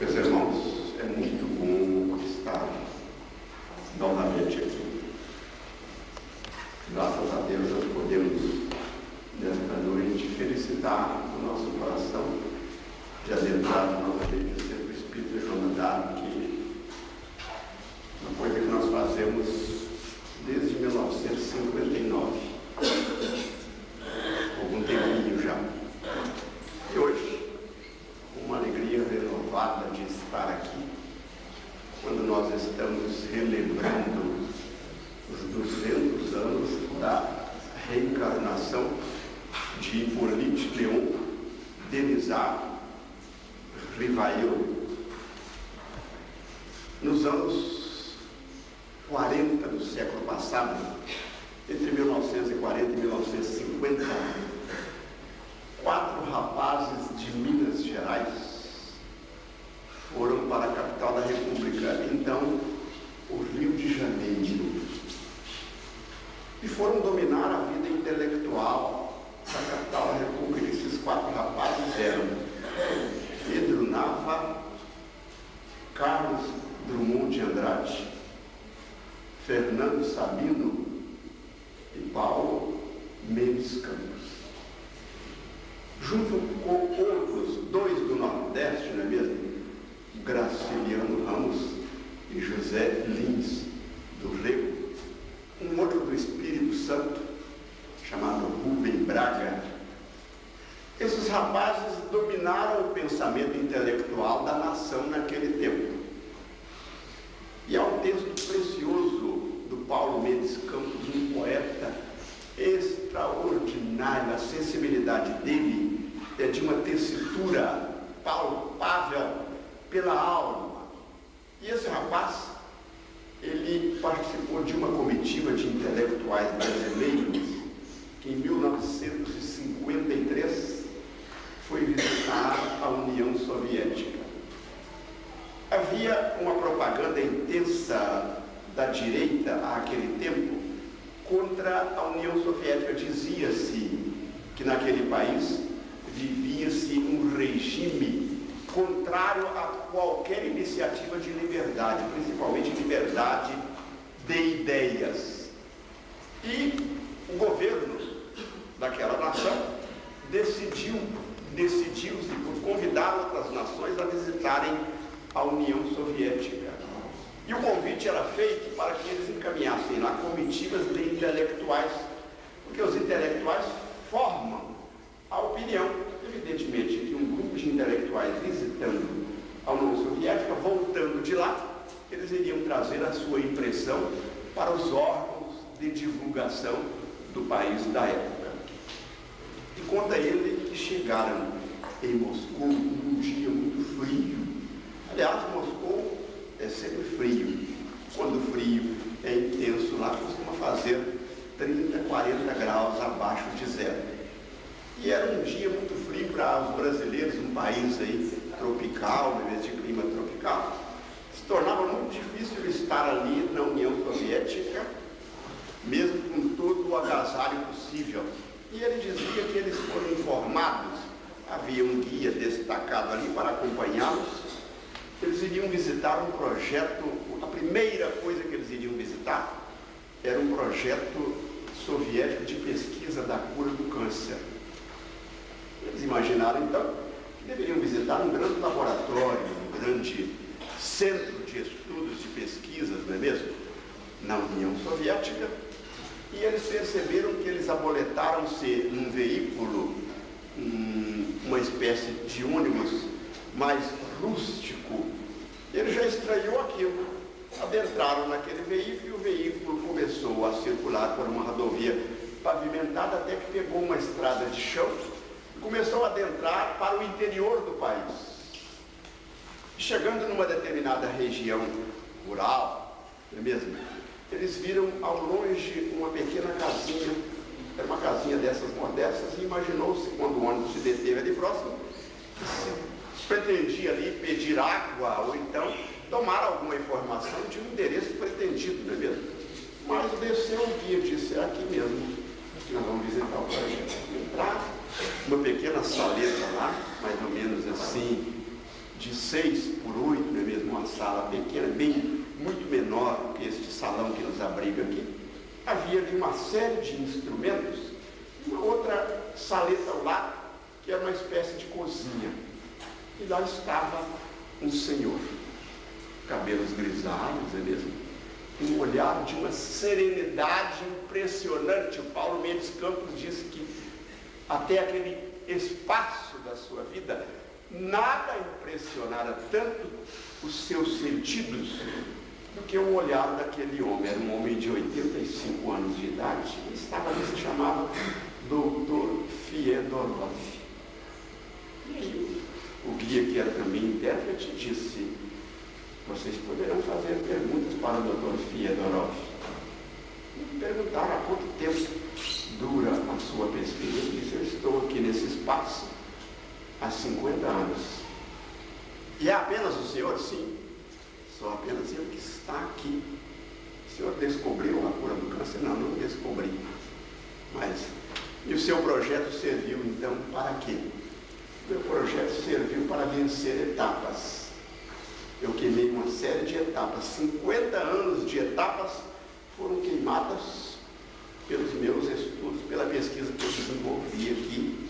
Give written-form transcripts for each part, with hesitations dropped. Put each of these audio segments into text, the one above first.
Meus irmãos, é muito bom estar novamente aqui. Graças a Deus nós podemos, nesta noite, felicitar o nosso coração de adentrar novamente o Centro Espírita Joana d'Arc, que é uma coisa que nós fazemos desde 1959, algum tempinho já. E hoje, uma alegria renovada de estar aqui, quando nós estamos relembrando os 200 anos da reencarnação de Hippolyte Léon Denisard Rivail, nos anos 40 do século passado, entre 1940 e 1950, 4 rapazes de Minas Gerais foram para a capital da República, então o Rio de Janeiro, e foram dominar a vida intelectual da capital da República. Esses 4 rapazes eram Pedro Nava, Carlos Drummond de Andrade, Fernando Sabino e Paulo Mendes Campos. Junto com outros 2 do Nordeste, não é mesmo? Graciliano Ramos e José Lins do Rego. Um outro do Espírito Santo, chamado Rubem Braga. Esses rapazes dominaram o pensamento intelectual da nação naquele tempo. E há um texto precioso do Paulo Mendes Campos, um poeta extraordinário. A sensibilidade dele é de uma tessitura palpável pela alma. E esse rapaz, ele participou de uma comitiva de intelectuais brasileiros que em 1953 foi visitar a União Soviética. Havia uma propaganda intensa da direita àquele tempo contra a União Soviética. Dizia-se que naquele país vivia-se um regime contrário a qualquer iniciativa de liberdade, principalmente liberdade de ideias. E o governo daquela nação decidiu-se por convidar outras nações a visitarem a União Soviética. E o convite era feito para que eles encaminhassem lá comitivas de intelectuais, porque os intelectuais formam a opinião. Evidentemente que um grupo de intelectuais visitando a União Soviética, voltando de lá, eles iriam trazer a sua impressão para os órgãos de divulgação do país da época. E conta ele que chegaram em Moscou num dia muito frio. Aliás, Moscou é sempre frio. Quando o frio é intenso lá, costuma fazer 30, 40 graus abaixo de zero. E era um dia muito frio para os brasileiros, um país aí tropical, em vez de clima tropical. Se tornava muito difícil estar ali na União Soviética, mesmo com todo o agasalho possível. E ele dizia que eles foram informados, havia um guia destacado ali para acompanhá-los. Eles iriam visitar um projeto, a primeira coisa que eles iriam visitar era um projeto soviético de pesquisa da cura do câncer. Eles imaginaram, então, que deveriam visitar um grande laboratório, um grande centro de estudos, de pesquisas, não é mesmo? Na União Soviética. E eles perceberam que eles aboletaram-se num veículo, uma espécie de ônibus mais rústico. Ele já estranhou aquilo. Adentraram naquele veículo e o veículo começou a circular por uma rodovia pavimentada até que pegou uma estrada de chão. Começou a adentrar para o interior do país. Chegando numa determinada região rural, não é mesmo? Eles viram ao longe uma pequena casinha, era uma casinha dessas modestas, e imaginou-se, quando o ônibus se deteve ali próximo, que se pretendia ali pedir água ou então tomar alguma informação de um endereço pretendido, não é mesmo? Mas desceu o guia e disse: é aqui mesmo que nós vamos visitar o projeto. Entrar uma pequena saleta lá, mais ou menos assim, de 6 por 8, não é mesmo? Uma sala pequena, bem, muito menor do que este salão que nos abriga aqui. Havia ali uma série de instrumentos, uma outra saleta ao lado, que era uma espécie de cozinha. E lá estava um senhor, cabelos grisalhos, é mesmo? Um olhar de uma serenidade impressionante. O Paulo Mendes Campos disse que até aquele espaço da sua vida, nada impressionara tanto os seus sentidos do que o olhar daquele homem. Era um homem de 85 anos de idade e estava ali, se chamava Dr. Fiedorov. E aí o guia, que era também intérprete, disse: vocês poderão fazer perguntas para o Dr. Fiedorov. E perguntaram há quanto tempo dura a sua pesquisa. Ele disse: eu estou aqui nesse espaço há 50 anos. E é apenas o senhor? Sim, só apenas eu que está aqui. O senhor descobriu a cura do câncer? Não, não descobri. Mas, e o seu projeto serviu então para quê? O meu projeto serviu para vencer etapas. Eu queimei uma série de etapas. 50 anos de etapas foram queimadas pelos meus estudos, pela pesquisa que eu desenvolvi aqui.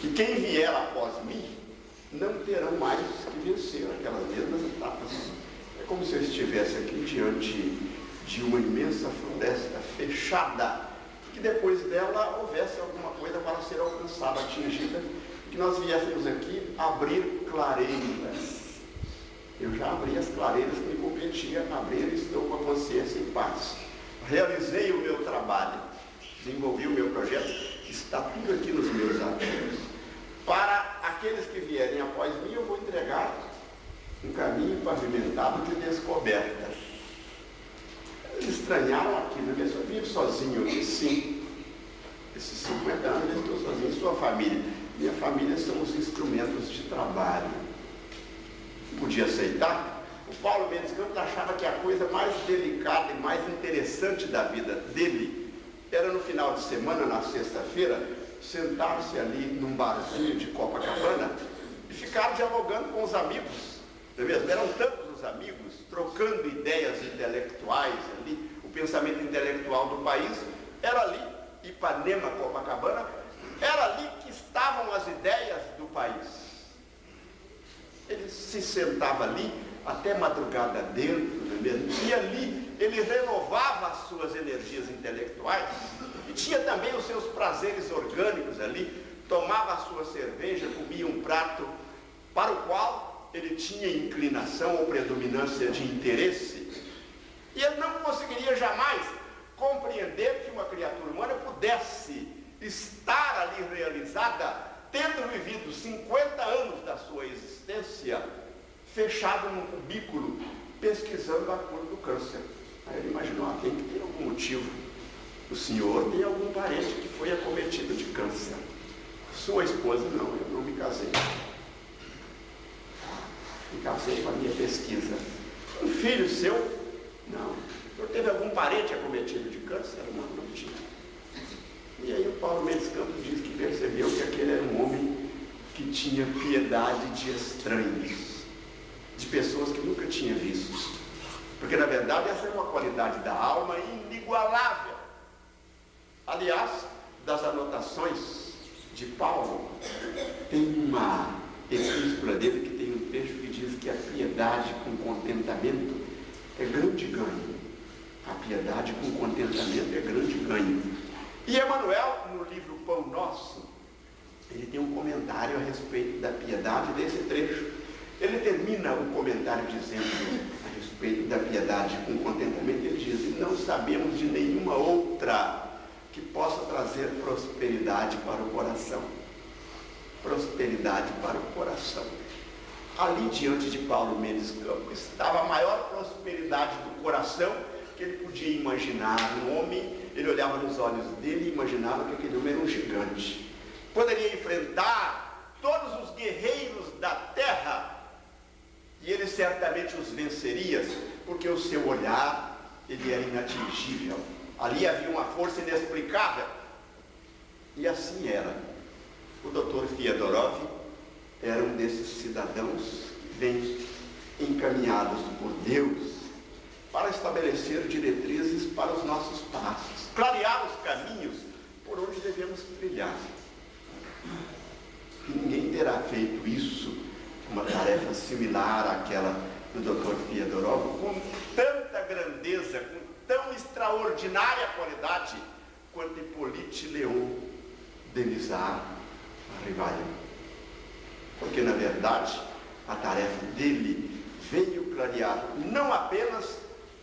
E quem vier após mim não terão mais que vencer aquelas mesmas etapas. É como se eu estivesse aqui diante de uma imensa floresta fechada, que depois dela houvesse alguma coisa para ser alcançada, atingida, e que nós viéssemos aqui abrir clareiras. Eu já abri as clareiras que me competia abrir e estou com a consciência em paz. Realizei o meu trabalho, desenvolvi o meu projeto, está tudo aqui nos meus arquivos. Para aqueles que vierem após mim, eu vou entregar um caminho pavimentado de descobertas. Eles estranharam aquilo, né? Eu vivo sozinho aqui, sim. Esses 50 anos eu estou sozinho. Sua família. Minha família são os instrumentos de trabalho. Podia aceitar. O Paulo Mendes Campos achava que a coisa mais delicada e mais interessante da vida dele era no final de semana, na sexta-feira, sentar-se ali num barzinho de Copacabana e ficar dialogando com os amigos, não é mesmo? Eram tantos os amigos, trocando ideias intelectuais ali, o pensamento intelectual do país era ali, Ipanema, Copacabana, era ali que estavam as ideias do país. Ele se sentava ali até madrugada dentro, não é mesmo? E ali ele renovava as suas energias intelectuais e tinha também os seus prazeres orgânicos ali, tomava a sua cerveja, comia um prato para o qual ele tinha inclinação ou predominância de interesse. E ele não conseguiria jamais compreender que uma criatura humana pudesse estar ali realizada, tendo vivido 50 anos da sua existência fechado num cubículo pesquisando a cura do câncer. Aí ele imaginou: tem que ter algum motivo. O senhor tem algum parente que foi acometido de câncer. Sua esposa? Não, eu não me casei. Me casei com a minha pesquisa. Um filho seu? Não. O senhor teve algum parente acometido de câncer? Não, não tinha. E aí o Paulo Mendes Campos diz que percebeu que aquele era um homem que tinha piedade de estranhos, de pessoas que nunca tinha visto. Porque na verdade essa é uma qualidade da alma inigualável. Aliás, das anotações de Paulo, tem uma epístola dele que tem um texto que diz que a piedade com contentamento é grande ganho. A piedade com contentamento é grande ganho. E Emmanuel, no livro Pão Nosso, ele tem um comentário a respeito da piedade desse trecho. Ele termina o comentário dizendo a respeito da piedade com contentamento, ele diz: não sabemos de nenhuma outra que possa trazer prosperidade para o coração. Prosperidade para o coração. Ali diante de Paulo Mendes Campos estava a maior prosperidade do coração que ele podia imaginar. Um homem, ele olhava nos olhos dele e imaginava que aquele homem era um gigante. Poderia enfrentar todos os guerreiros da terra e ele certamente os venceria, porque o seu olhar, ele era inatingível. Ali havia uma força inexplicável. E assim era. O Dr. Fiedorov era um desses cidadãos que vêm encaminhados por Deus para estabelecer diretrizes para os nossos passos, clarear os caminhos por onde devemos trilhar. E ninguém terá feito isso, uma tarefa similar àquela do Dr. Fiodorov, com tanta grandeza, com tão extraordinária qualidade, quanto Hippolyte Léon Denisard Rivail. Porque, na verdade, a tarefa dele veio clarear não apenas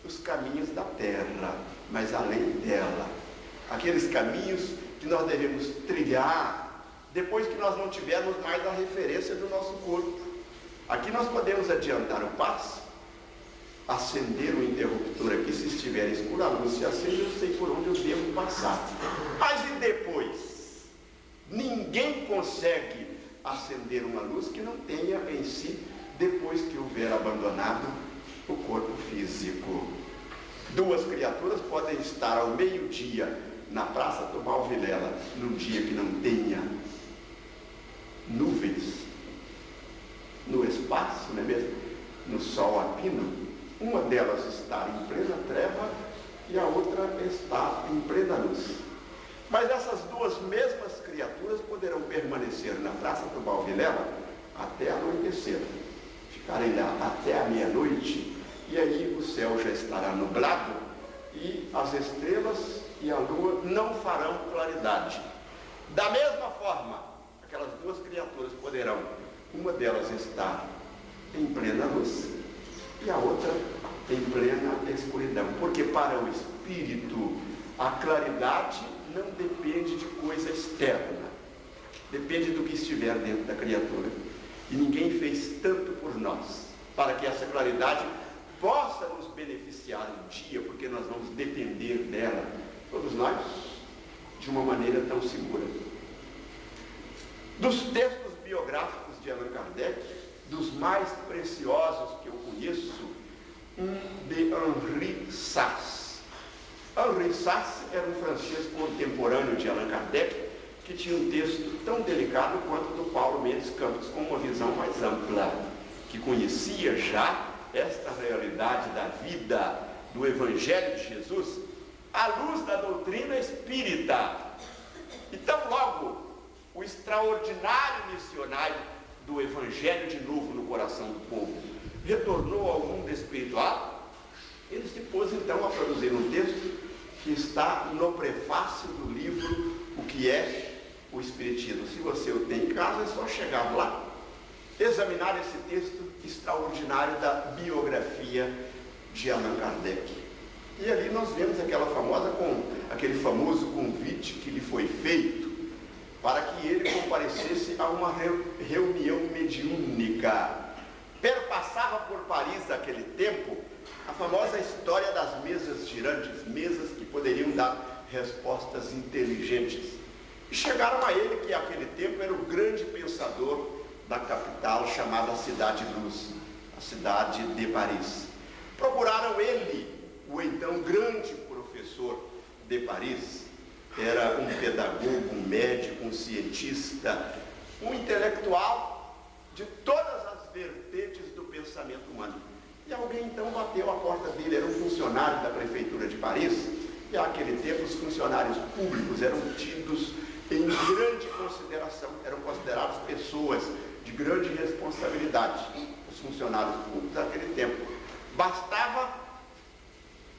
os caminhos da terra, mas além dela. Aqueles caminhos que nós devemos trilhar depois que nós não tivermos mais a referência do nosso corpo. Aqui nós podemos adiantar o passo, acender o interruptor aqui, se estiver escuro, a luz se acende, eu sei por onde eu devo passar. Mas e depois? Ninguém consegue acender uma luz que não tenha em si, depois que houver abandonado o corpo físico. Duas criaturas podem estar ao meio-dia na Praça Tubal Vilela, num dia que não tenha nuvens no espaço, não é mesmo? No sol a pino, uma delas está em plena treva e a outra está em plena luz. Mas essas duas mesmas criaturas poderão permanecer na Praça Tubal Vilela até anoitecer, ficarem lá até a meia-noite, e aí o céu já estará nublado e as estrelas e a lua não farão claridade. Da mesma forma, aquelas duas criaturas poderão, uma delas estar em plena luz e a outra em plena escuridão, porque para o espírito a claridade não depende de coisa externa, depende do que estiver dentro da criatura. E ninguém fez tanto por nós, para que essa claridade possa nos beneficiar um dia, porque nós vamos depender dela, todos nós, de uma maneira tão segura. Dos textos biográficos de Allan Kardec, dos mais preciosos que eu conheço, um de Henri Sas. Henri Sas era um francês contemporâneo de Allan Kardec, que tinha um texto tão delicado quanto o do Paulo Mendes Campos, com uma visão mais ampla, que conhecia já esta realidade da vida, do Evangelho de Jesus, à luz da doutrina espírita. Então, logo, o extraordinário missionário do Evangelho de novo no coração do povo retornou ao mundo espiritual. Ele se pôs então a produzir um texto que está no prefácio do livro O que é o Espiritismo. Se você o tem em casa, é só chegar lá, examinar esse texto extraordinário da biografia de Allan Kardec. E ali nós vemos aquele famoso convite que lhe foi feito para que ele comparecesse a uma reunião mediúnica. Perpassava por Paris naquele tempo a famosa história das mesas girantes, mesas que poderiam dar respostas inteligentes. E chegaram a ele, que naquele tempo era o grande pensador da capital, chamada Cidade Luz, a cidade de Paris. Procuraram ele, o então grande professor de Paris, era um pedagogo, um médico, um cientista, um intelectual de todas as vertentes do pensamento humano. E alguém então bateu a porta dele, era um funcionário da prefeitura de Paris, e naquele tempo os funcionários públicos eram tidos em grande consideração, eram considerados pessoas de grande responsabilidade, os funcionários públicos naquele tempo. Bastava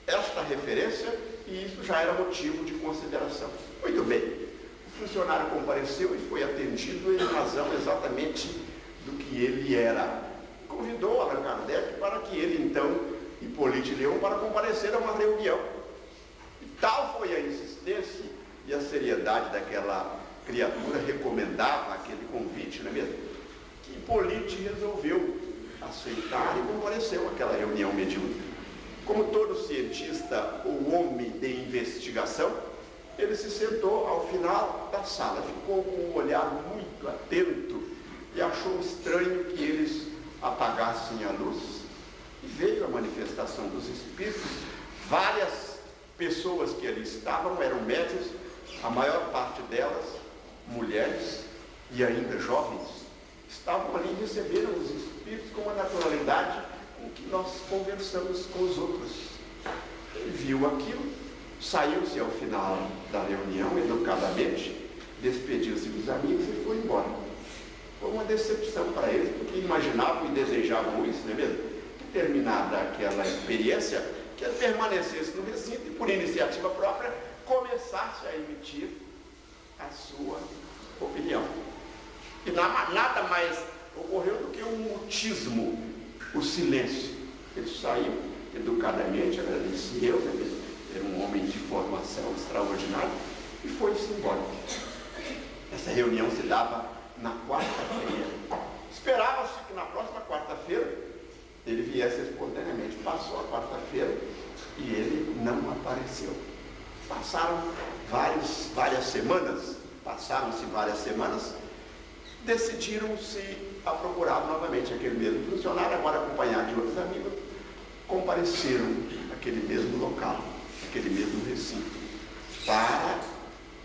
esta referência e isso já era motivo de consideração. Muito bem, o funcionário compareceu e foi atendido em razão exatamente do que ele era. Convidou Allan Kardec para que ele então, Hippolyte Léon, para comparecer a uma reunião. E tal foi a insistência e a seriedade daquela criatura recomendava aquele convite, não é mesmo? Que Hippolyte resolveu aceitar e compareceu àquela reunião mediúnica. Como todo cientista ou homem de investigação, ele se sentou ao final da sala, ficou com um olhar muito atento e achou estranho que eles apagassem a luz, e veio a manifestação dos espíritos. Várias pessoas que ali estavam eram médiuns, a maior parte delas mulheres e ainda jovens, estavam ali, receberam os espíritos com uma naturalidade com que nós conversamos com os outros. Ele viu aquilo, saiu-se ao final da reunião, educadamente, despediu-se dos amigos e foi embora. Foi uma decepção para eles, porque imaginavam e desejavam isso, não é mesmo? Que terminada aquela experiência, que ele permanecesse no recinto e, por iniciativa própria, começasse a emitir a sua opinião. E nada mais ocorreu do que um mutismo, o silêncio. Ele saiu educadamente, agradeceu, né? Era um homem de formação extraordinária, e foi-se embora. Essa reunião se dava na quarta-feira. Esperava-se que na próxima quarta-feira ele viesse espontaneamente. Passou a quarta-feira e ele não apareceu. Passaram-se várias semanas, decidiram-se a procurar novamente aquele mesmo funcionário, agora acompanhado de outros amigos, compareceram àquele mesmo local, aquele mesmo recinto, para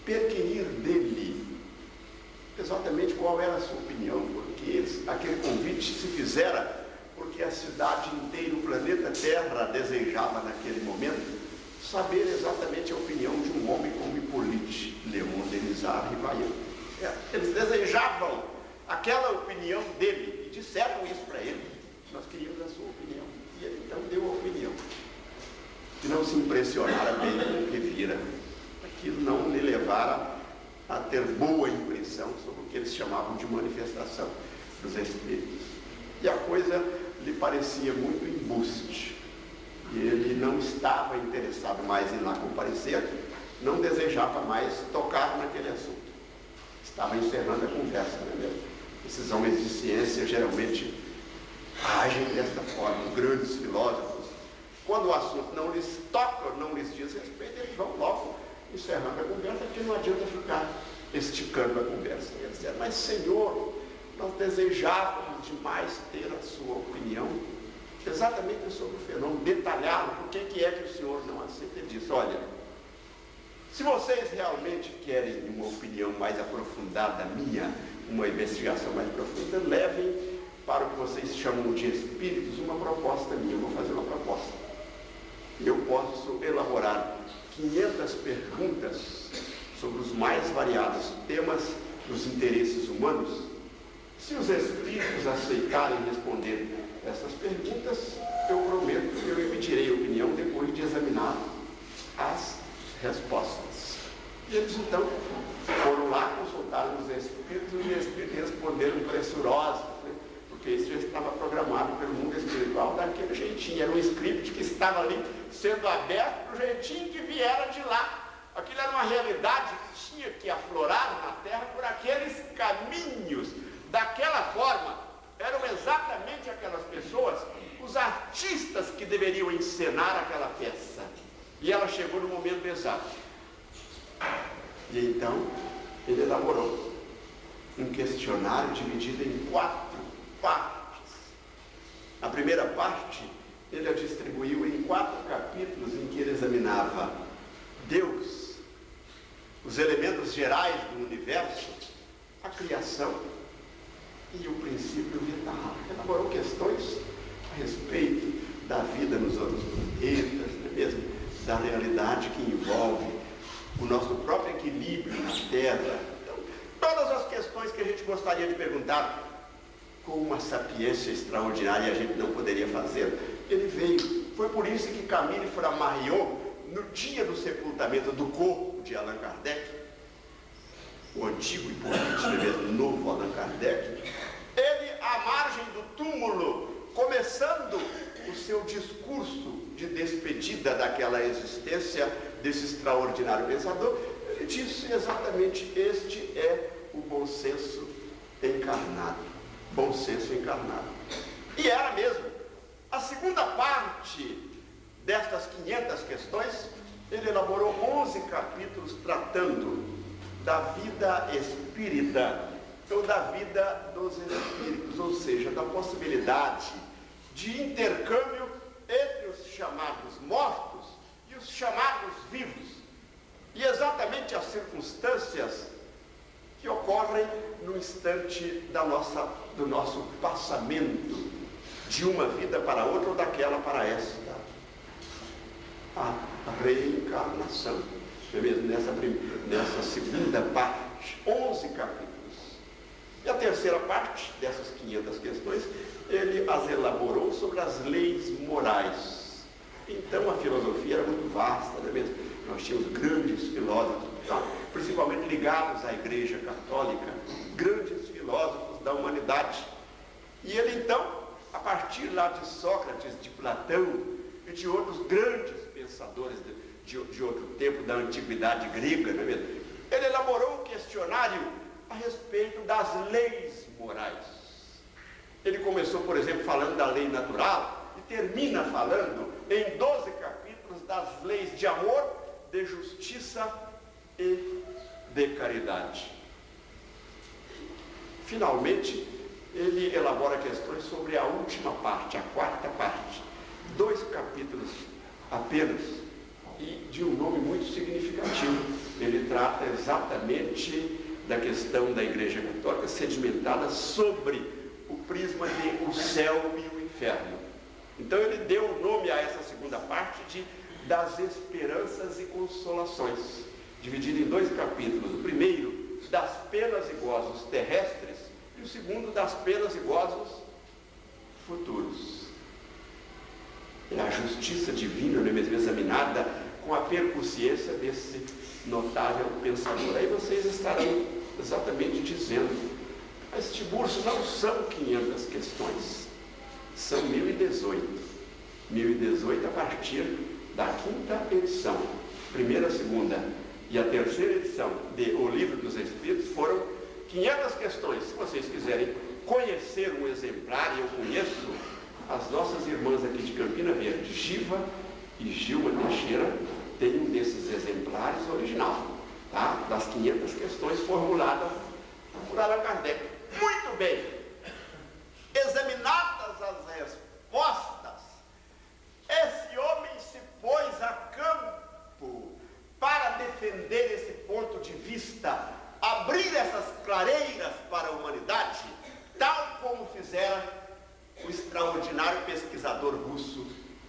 perquerir dele exatamente qual era a sua opinião, porque aquele convite se fizera porque a cidade inteira, o planeta Terra, desejava naquele momento saber exatamente a opinião de um homem como Hippolyte Léon Denisard Rivail. Eles desejavam aquela opinião dele e disseram isso para ele. Nós queríamos a sua opinião. E ele então deu a opinião. E não se impressionara bem com o que vira. Aquilo não lhe levara a ter boa impressão sobre o que eles chamavam de manifestação dos espíritos. E a coisa lhe parecia muito embuste. E ele não estava interessado mais em lá comparecer, não desejava mais tocar naquele assunto. Estava encerrando a conversa, não é mesmo? Esses homens de ciência geralmente agem desta forma, os grandes filósofos. Quando o assunto não lhes toca, não lhes diz respeito, eles vão logo encerrando a conversa, porque não adianta ficar esticando a conversa. Eles disseram, mas Senhor, nós desejávamos demais ter a sua opinião exatamente sobre o fenômeno, detalhado, por que é que o Senhor não aceita? Ele disse, olha, se vocês realmente querem uma opinião mais aprofundada minha, uma investigação mais profunda, levem para o que vocês chamam de espíritos uma proposta minha. Eu vou fazer uma proposta. Eu posso elaborar 500 perguntas sobre os mais variados temas dos interesses humanos. Se os espíritos aceitarem responder essas perguntas, eu prometo que eu emitirei opinião depois de examinar as respostas. E eles então foram lá, consultaram os espíritos, e os espíritos responderam pressurosos, né? Porque isso já estava programado pelo mundo espiritual daquele jeitinho. Era um script que estava ali sendo aberto do jeitinho que viera de lá. Aquilo era uma realidade que tinha que aflorar na Terra por aqueles caminhos. Daquela forma, eram exatamente aquelas pessoas, os artistas que deveriam encenar aquela peça. E ela chegou no momento exato. E então, ele elaborou um questionário dividido em 4 partes. A primeira parte, ele a distribuiu em 4 capítulos em que ele examinava Deus, os elementos gerais do universo, a criação e o princípio vital. Elaborou questões a respeito da vida nos outros planetas, não é mesmo? Da realidade que envolve o nosso próprio equilíbrio na Terra. Então, todas as questões que a gente gostaria de perguntar com uma sapiência extraordinária, a gente não poderia fazer, ele veio. Foi por isso que Camille Flammarion, no dia do sepultamento do corpo de Allan Kardec, o antigo e político, o novo Allan Kardec, ele, à margem do túmulo, começando o seu discurso de despedida daquela existência desse extraordinário pensador, ele disse exatamente: este é o bom senso encarnado. Bom senso encarnado. E era mesmo. A segunda parte destas 500 questões, ele elaborou 11 capítulos tratando da vida espírita, ou da vida dos espíritos, ou seja, da possibilidade de intercâmbio entre os chamados mortos e os chamados vivos. E exatamente as circunstâncias que ocorrem no instante do nosso passamento de uma vida para outra ou daquela para esta. A reencarnação. É mesmo nessa segunda parte, 11 capítulos. E a terceira parte dessas 500 questões, ele as elaborou sobre as leis morais. Então a filosofia era muito vasta, não é mesmo? Nós tínhamos grandes filósofos, principalmente ligados à Igreja Católica, grandes filósofos da humanidade. E ele então, a partir lá de Sócrates, de Platão e de outros grandes pensadores de outro tempo, da antiguidade grega, não é mesmo? Ele elaborou um questionário a respeito das leis morais. Ele começou, por exemplo, falando da lei natural e termina falando em 12 capítulos das leis de amor, de justiça e de caridade. Finalmente, ele elabora questões sobre a última parte, a quarta parte, 2 capítulos apenas, e de um nome muito significativo. Ele trata exatamente da questão da Igreja Católica sedimentada sobre o prisma de o céu e o inferno. Então ele deu o nome a essa segunda parte de das esperanças e consolações, dividido em 2 capítulos. O primeiro, das penas e gozos terrestres, e o segundo, das penas e gozos futuros. É a justiça divina, não é mesmo, examinada com a percussiência desse notável pensador. Aí vocês estarão exatamente dizendo: mas Tiburcio, não são 500 questões, são 1018. 1018 a partir da 5ª edição. Primeira, segunda e a terceira edição de O Livro dos Espíritos foram 500 questões. Se vocês quiserem conhecer um exemplar, e eu conheço as nossas irmãs aqui de Campina Verde, Giva e Gilma Teixeira, tem um desses exemplares original, tá? Das 500 questões formuladas por Allan Kardec. Muito bem, examinadas as respostas, esse homem se pôs a campo para defender esse ponto de vista, abrir essas clareiras para a humanidade, tal como fizera o extraordinário pesquisador russo,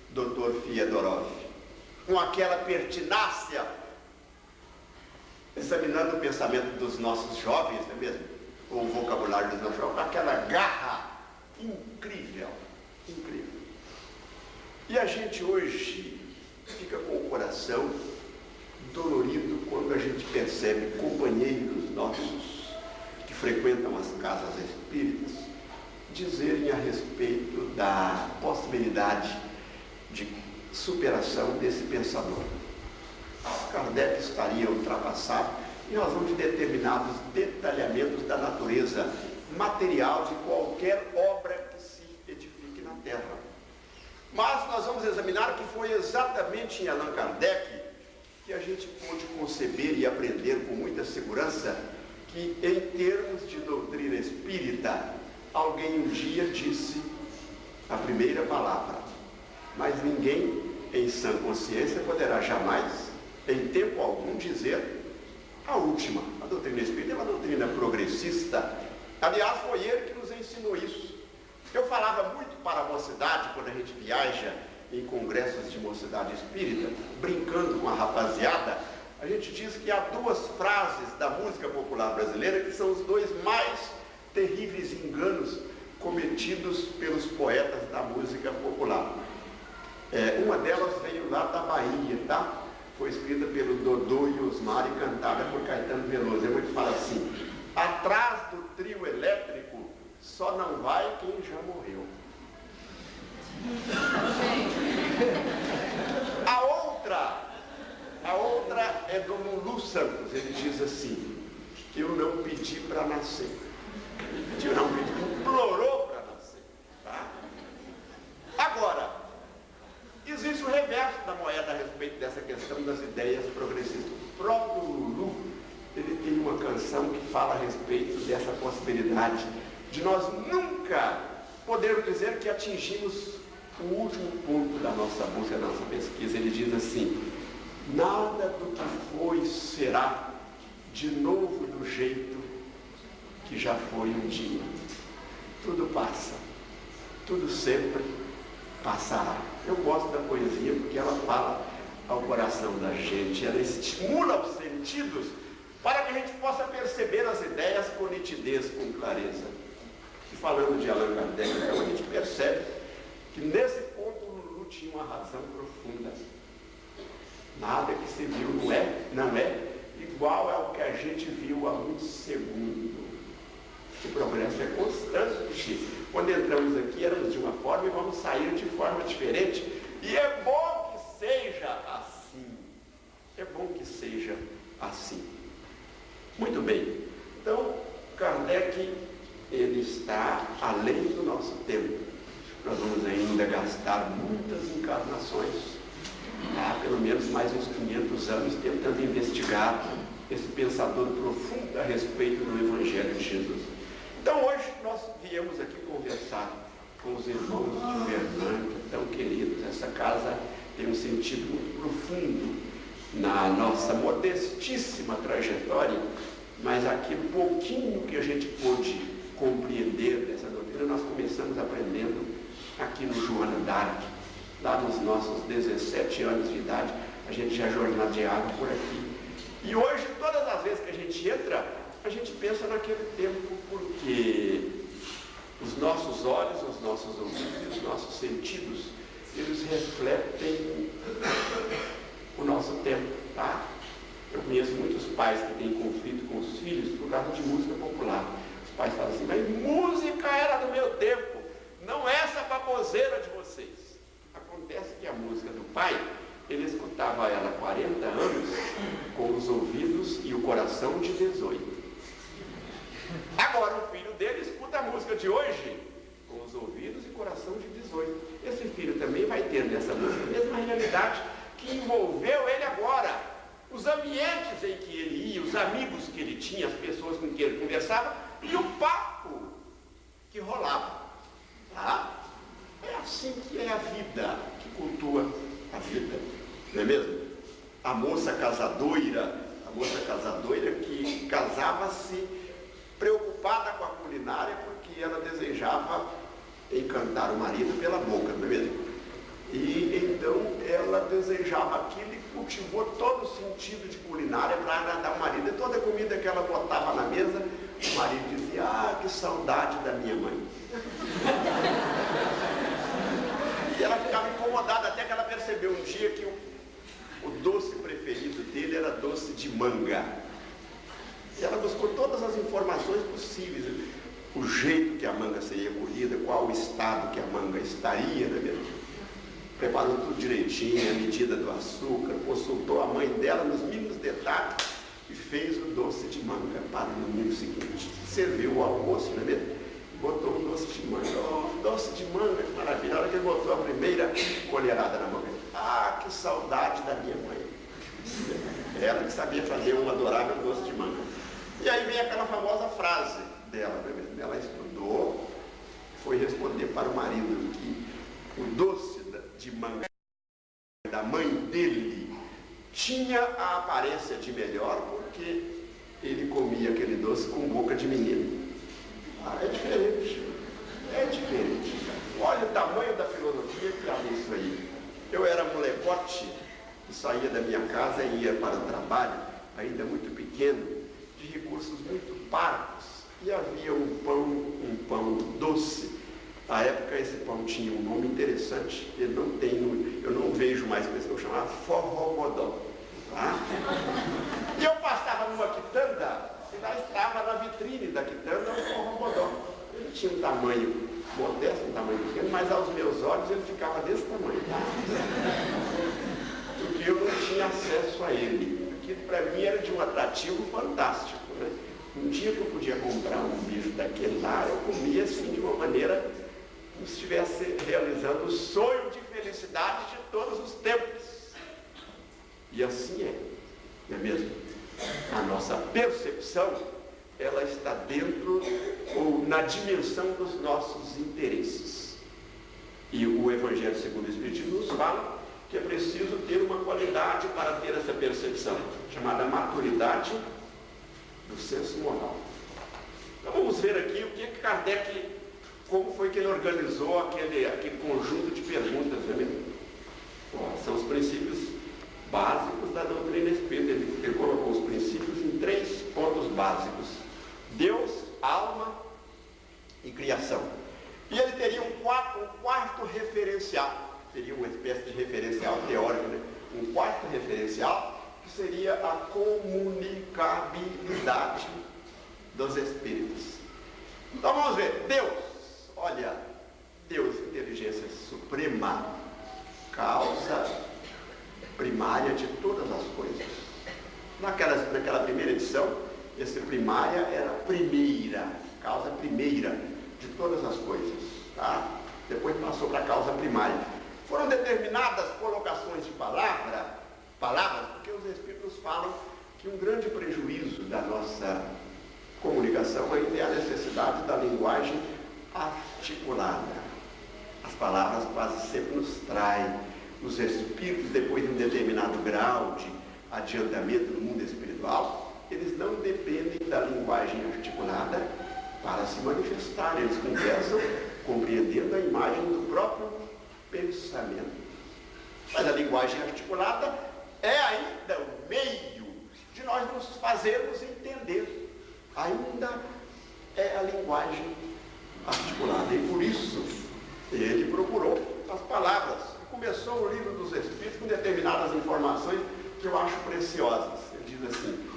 Dr. Fyodorov, com aquela pertinácia, examinando o pensamento dos nossos jovens, não é mesmo? O vocabulário dos nossos jovens, com aquela garra incrível, incrível. E a gente hoje fica com o coração dolorido quando a gente percebe companheiros nossos que frequentam as casas espíritas dizerem a respeito da possibilidade de superação desse pensador. Kardec estaria ultrapassado em razão de determinados detalhamentos da natureza material de qualquer obra que se edifique na Terra. Mas nós vamos examinar que foi exatamente em Allan Kardec que a gente pôde conceber e aprender com muita segurança que, em termos de doutrina espírita, alguém um dia disse a primeira palavra, mas ninguém em sã consciência poderá jamais, em tempo algum, dizer a última. A doutrina espírita é uma doutrina progressista. Aliás, foi ele que nos ensinou isso. Eu falava muito para a mocidade, quando a gente viaja em congressos de mocidade espírita, brincando com a rapaziada, a gente diz que há 2 frases da música popular brasileira que são os 2 mais terríveis enganos cometidos pelos poetas da música popular. Uma delas veio lá da Bahia, tá? Foi escrita pelo Dodô e Osmar e cantada por Caetano Veloso. Ele fala assim: atrás do trio elétrico só não vai quem já morreu. A outra é do Lulu Santos. Ele diz assim: eu não pedi para nascer. Ele pediu, não pediu, implorou para nascer. Tá? Agora, existe o reverso da moeda a respeito dessa questão das ideias progressistas. O próprio Lulu, ele tem uma canção que fala a respeito dessa possibilidade de nós nunca podermos dizer que atingimos o último ponto da nossa busca, da nossa pesquisa. Ele diz assim: nada do que foi será de novo do jeito que já foi um dia. Tudo passa, tudo sempre passará. Eu gosto da poesia porque ela fala ao coração da gente, ela estimula os sentidos para que a gente possa perceber as ideias com nitidez, com clareza. E falando de Allan Kardec, então a gente percebe que nesse ponto o Lulu tinha uma razão profunda. Nada que se viu não é igual ao que a gente viu há um segundo. O progresso é constante. Quando entramos aqui éramos de uma forma e vamos sair de forma diferente. E é bom que seja assim. É bom que seja assim. Muito bem. Então, Kardec, ele está além do nosso tempo. Nós vamos ainda gastar muitas encarnações, pelo menos mais uns 500 anos, tentando investigar esse pensador profundo a respeito do Evangelho de Jesus. Então hoje nós viemos aqui conversar com os irmãos de Fernando, tão queridos. Essa casa tem um sentido muito profundo na nossa modestíssima trajetória, mas aquilo pouquinho que a gente pôde compreender dessa doutrina, nós começamos aprendendo aqui no Joana d'Arc, lá nos nossos 17 anos de idade, a gente já jornadeava por aqui. E hoje, todas as vezes que a gente entra, a gente pensa naquele tempo, porque os nossos olhos, os nossos ouvidos, os nossos sentidos, eles refletem o nosso tempo, tá? Eu conheço muitos pais que têm conflito com os filhos por causa de música popular. Os pais falam assim, mas música era do meu tempo, não essa baboseira de vocês. Acontece que a música do pai, ele escutava ela há 40 anos com os ouvidos e o coração de 18. Agora o filho dele escuta a música de hoje com os ouvidos e coração de 18. Esse filho também vai ter nessa música a mesma realidade que envolveu ele agora. Os ambientes em que ele ia, os amigos que ele tinha, as pessoas com quem ele conversava e o papo que rolava. Tá? É assim que é a vida, que cultua a vida, não é mesmo? A moça casadoira que casava-se preocupada com a culinária porque ela desejava encantar o marido pela boca, não é mesmo? E então ela desejava aquilo e cultivou todo o sentido de culinária para agradar o marido. E toda a comida que ela botava na mesa, o marido dizia, ah, que saudade da minha mãe. E ela ficava incomodada até que ela percebeu um dia que o doce preferido dele era doce de manga. E ela buscou todas as informações possíveis, o jeito que a manga seria colhida, qual o estado que a manga estaria, não é mesmo? Preparou tudo direitinho, a medida do açúcar, consultou a mãe dela nos mínimos detalhes e fez o doce de manga para o domingo seguinte. Serviu o almoço, não é mesmo? Botou um doce de manga. Oh, doce de manga, que maravilha. A hora que ele botou a primeira colherada na manga. Ah, que saudade da minha mãe. Ela que sabia fazer um adorável doce de manga. E aí vem aquela famosa frase dela, não é mesmo? Ela estudou, foi responder para o marido que o doce de manga da mãe dele tinha a aparência de melhor porque ele comia aquele doce com boca de menino. Ah, é diferente. É diferente. Olha o tamanho da filosofia que há nisso aí. Eu era molecote e saía da minha casa e ia para o trabalho, ainda muito pequeno, de recursos muito parcos. E havia um pão doce. Na época esse pão tinha um nome interessante. Ele não tem, eu não vejo mais pessoa chamada forrobodó. Tá? E eu passava numa quitanda e lá estava na vitrine da quitanda um forrobodó. Ele tinha um tamanho modesto, um tamanho pequeno, mas aos meus olhos ele ficava desse tamanho. Tá? Porque eu não tinha acesso a ele. Aquilo para mim era de um atrativo fantástico. Né? Um dia que eu podia comprar um bicho daquele lá, eu comia assim de uma maneira como se estivesse realizando o sonho de felicidade de todos os tempos. E assim é, não é mesmo? A nossa percepção, ela está dentro ou na dimensão dos nossos interesses. E o Evangelho segundo o Espiritismo nos fala que é preciso ter uma qualidade para ter essa percepção, chamada maturidade do senso moral. Então vamos ver aqui o que Kardec, como foi que ele organizou aquele conjunto de perguntas, né? São os princípios básicos da doutrina espírita. Ele colocou os princípios em 3 pontos básicos: Deus, alma e criação. E ele teria um quarto referencial, seria uma espécie de referencial teórico, né? Um quarto referencial, que seria a comunicabilidade dos espíritos. Então vamos ver, Deus, olha, Deus, inteligência suprema, causa primária de todas as coisas. Naquela primeira edição, esse primária era primeira, causa primeira de todas as coisas, tá? Depois passou para a causa primária. Foram determinadas colocações de palavras, porque os espíritos falam que um grande prejuízo da nossa comunicação ainda é a necessidade da linguagem articulada. As palavras quase sempre nos traem. Os espíritos, depois de um determinado grau de adiantamento no mundo espiritual, eles não dependem da linguagem articulada para se manifestar. Eles conversam compreendendo a imagem do próprio pensamento. Mas a linguagem articulada é ainda o meio de nós nos fazermos entender. Ainda é a linguagem articulada. E por isso ele procurou as palavras. Começou o livro dos Espíritos com determinadas informações que eu acho preciosas. Ele diz assim: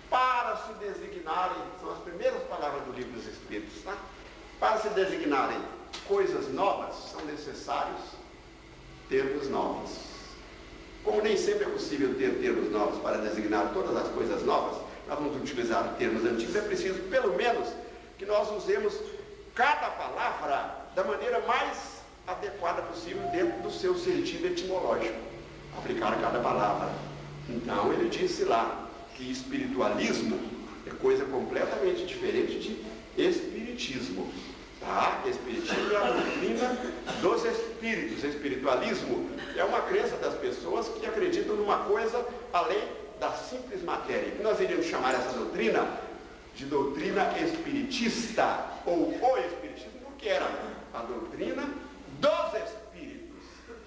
para se designarem, são as primeiras palavras do livro dos Espíritos, tá? Para se designarem coisas novas, são necessários termos novos. Como nem sempre é possível ter termos novos para designar todas as coisas novas, nós vamos utilizar termos antigos. É preciso, pelo menos, que nós usemos cada palavra da maneira mais adequada possível dentro do seu sentido etimológico. Aplicar cada palavra. Então, ele disse lá que espiritualismo é coisa completamente diferente de espiritismo. Tá? Espiritismo é a doutrina dos espíritos. Espiritualismo é uma crença das pessoas que acreditam numa coisa além da simples matéria. E nós iríamos chamar essa doutrina de doutrina espiritista, ou o espiritismo, porque era a doutrina dos espíritos.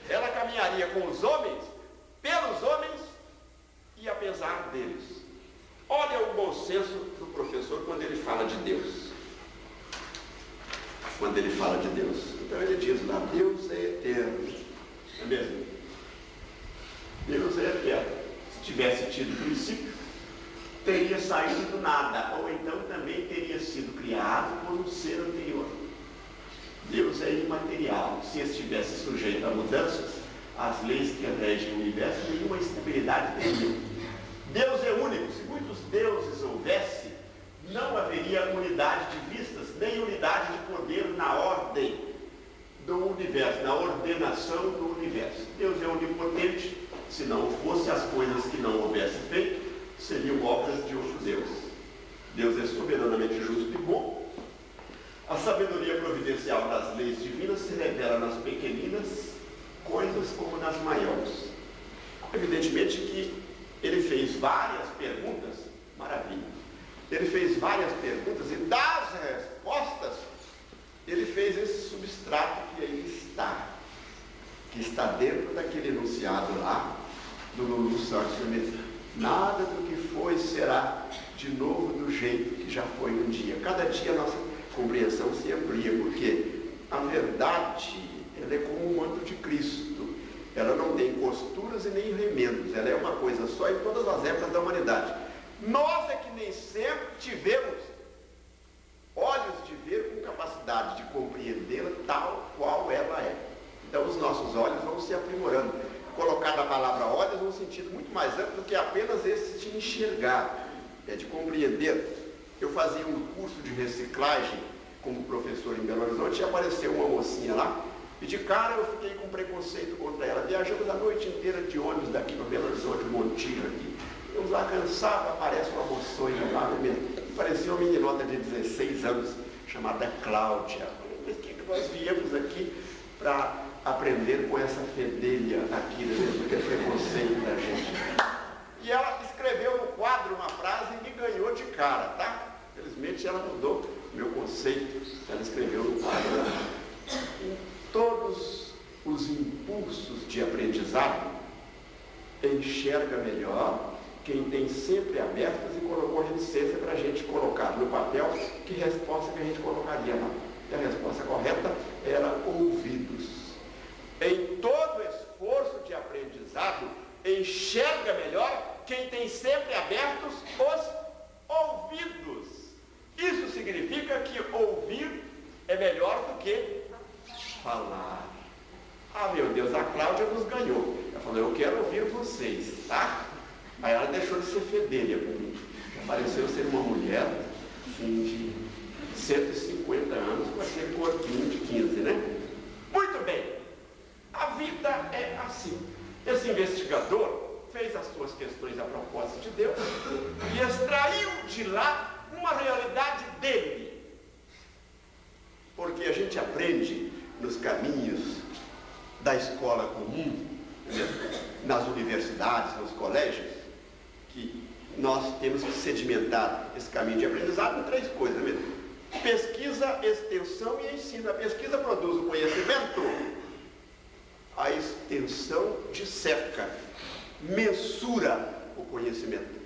Ela caminharia com os homens, pelos homens e apesar deles. Olha o bom senso do professor quando ele fala de Deus. Quando ele fala de Deus. Então ele diz lá: Deus é eterno. Não é mesmo? Deus é eterno. Se tivesse tido princípio, teria saído do nada, ou então também teria sido criado por um ser anterior. Deus é imaterial. Se estivesse sujeito a mudanças, as leis que regem o universo teriam uma estabilidade terrível. Deus é único. Se muitos deuses houvesse, não haveria unidade de vistas, nem unidade de poder na ordem do universo, na ordenação do universo. Deus é onipotente. Se não fosse, as coisas que não houvesse feito seriam obras de outro Deus. Deus é soberanamente justo e bom. A sabedoria providencial das leis divinas se revela nas pequeninas coisas como nas maiores. Evidentemente que ele fez várias perguntas, maravilha. Ele fez várias perguntas e das respostas ele fez esse substrato que aí está, que está dentro daquele enunciado lá do Lulu Santos. Nada do que foi será de novo do jeito que já foi um dia. Cada dia a nossa compreensão se amplia, porque a verdade, ela é como o manto de Cristo. Ela não tem costuras e nem remendos. Ela é uma coisa só em todas as épocas da humanidade. Nós é que nem sempre tivemos olhos de ver com capacidade de compreendê-la tal qual ela é. Então os nossos olhos vão se aprimorando. Colocada a palavra olhos num sentido muito mais amplo do que apenas esse de enxergar, é de compreender. Eu fazia um curso de reciclagem como professor em Belo Horizonte e apareceu uma mocinha lá e de cara eu fiquei com preconceito contra ela. Viajamos a noite inteira de ônibus daqui para Belo Horizonte, Montijo aqui. Vamos lá cansado, aparece uma moçonha lá, parecia uma meninota de 16 anos chamada Cláudia. Mas que nós viemos aqui para aprender com essa fedelha aqui, né? Porque é preconceito da gente. E ela escreveu no quadro uma frase e me ganhou de cara, tá? Felizmente ela mudou meu conceito, ela escreveu no quadro: em todos os impulsos de aprendizado, enxerga melhor quem tem sempre abertas, e colocou reticência para a gente colocar no papel que resposta que a gente colocaria lá. E a resposta correta era ouvidos. Em todo esforço de aprendizado, enxerga melhor quem tem sempre abertos os ouvidos. Isso significa que ouvir é melhor do que falar. Ah, meu Deus, a Cláudia nos ganhou. Ela falou: eu quero ouvir vocês, tá? Aí ela deixou de ser fedelha comigo. Pareceu ser uma mulher, assim, de 150 anos, com aquele corpinho de 15, né? Muito bem. A vida é assim. Esse investigador fez as suas questões a propósito de Deus e extraiu de lá uma realidade dele. Porque a gente aprende nos caminhos da escola comum, nas universidades, nos colégios, que nós temos que sedimentar esse caminho de aprendizado em 3 coisas mesmo: pesquisa, extensão e ensino. A pesquisa produz o conhecimento, a extensão disseca, mensura o conhecimento,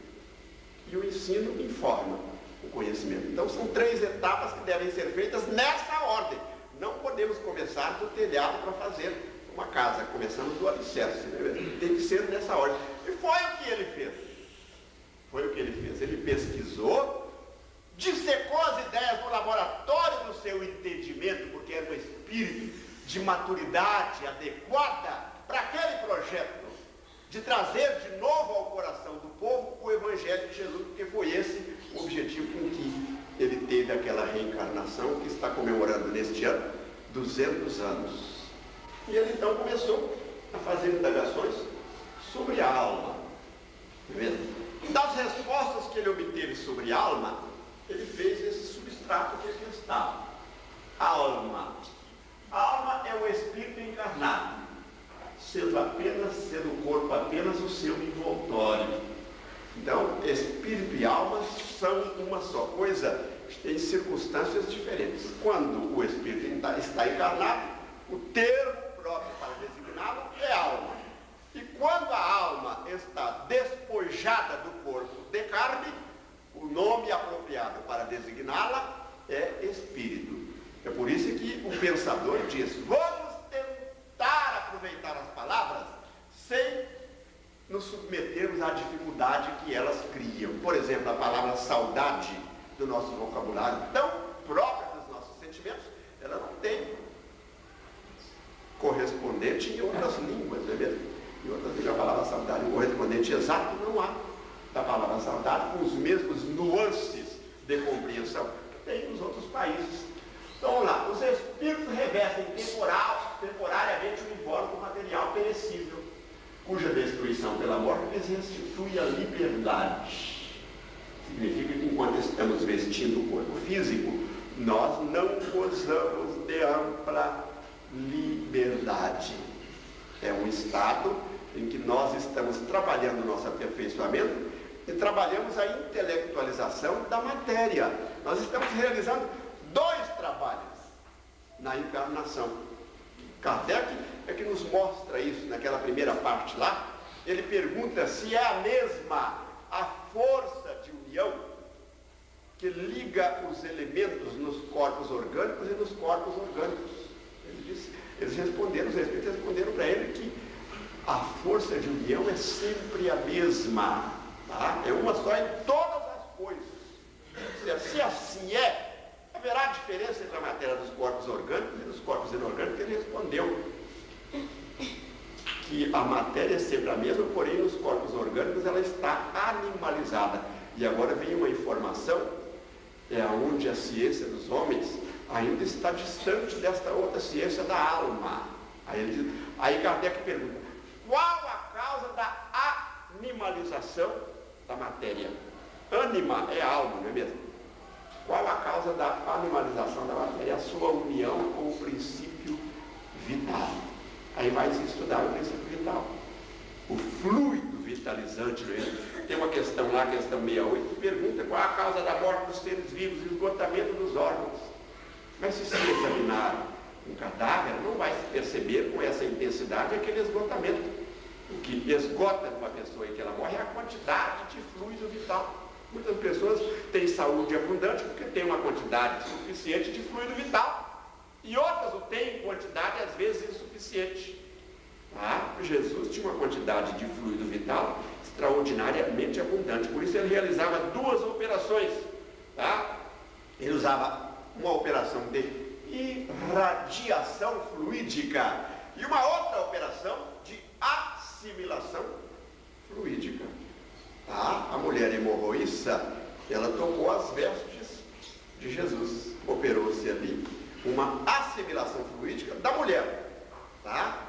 e o ensino informa o conhecimento. Então são 3 etapas que devem ser feitas nessa ordem. Não podemos começar do telhado para fazer uma casa, começando do alicerce, né? Tem que ser nessa ordem. E foi o que ele fez. Ele pesquisou, dissecou as ideias no laboratório do seu entendimento, porque era um espírito de maturidade adequada para aquele projeto de trazer de novo ao coração do povo o Evangelho de Jesus, porque foi esse o objetivo com que ele teve aquela reencarnação que está comemorando neste ano 200 anos. E ele então começou a fazer indagações sobre a alma. Das respostas que ele obteve sobre a alma, ele fez esse substrato que aqui está. A alma. A alma é o espírito encarnado, sendo o corpo apenas o seu envoltório. Então, espírito e alma são uma só coisa, em circunstâncias diferentes. Quando o espírito está encarnado, o termo próprio para designá-lo é alma. E quando a alma está despojada do corpo de carne, o nome apropriado para designá-la é espírito. É por isso que o pensador diz: vamos tentar aproveitar as palavras sem nos submetermos à dificuldade que elas criam. Por exemplo, a palavra saudade do nosso vocabulário, tão própria dos nossos sentimentos, ela não tem correspondente em outras línguas, não é mesmo? Em outras línguas, a palavra saudade, o correspondente exato não há da palavra saudade, com os mesmos nuances de compreensão que tem nos outros países. Então vamos lá: os espíritos revestem temporariamente o invólucro material perecível, cuja destruição pela morte lhes restitui a liberdade. Significa que enquanto estamos vestindo o corpo físico, nós não gozamos de ampla liberdade. É um estado em que nós estamos trabalhando o nosso aperfeiçoamento e trabalhamos a intelectualização da matéria. Nós estamos realizando 2 trabalhos na encarnação. Kardec é que nos mostra isso naquela primeira parte lá. Ele pergunta se é a mesma a força de união que liga os elementos nos corpos orgânicos e nos corpos orgânicos. Eles responderam, os espíritos responderam para ele que a força de união é sempre a mesma, tá? É uma só em todas as coisas. Se assim é, haverá diferença entre a matéria dos corpos orgânicos e dos corpos inorgânicos? Ele respondeu que a matéria é sempre a mesma, porém nos corpos orgânicos ela está animalizada. E agora vem uma informação, onde a ciência dos homens ainda está distante desta outra ciência da alma. Aí Kardec pergunta: qual a causa da animalização da matéria? Ânima é alma, não é mesmo? Qual a causa da animalização da matéria? A sua união com o princípio vital. Aí vai se estudar o princípio vital. o fluido vitalizante. Tem uma questão lá, questão 68, que pergunta qual a causa da morte dos seres vivos, esgotamento dos órgãos. Mas se examinar um cadáver, não vai se perceber com essa intensidade aquele esgotamento. O que esgota uma pessoa em que ela morre é a quantidade de fluido vital. Muitas pessoas têm saúde abundante porque têm uma quantidade suficiente de fluido vital. E outras o têm em quantidade, às vezes, insuficiente. Jesus tinha uma quantidade de fluido vital extraordinariamente abundante. Por isso ele realizava 2 operações. Ele usava uma operação de irradiação fluídica e uma outra operação de assimilação fluídica. A mulher hemorroíça, ela tocou as vestes de Jesus. Operou-se ali uma assimilação fluídica da mulher.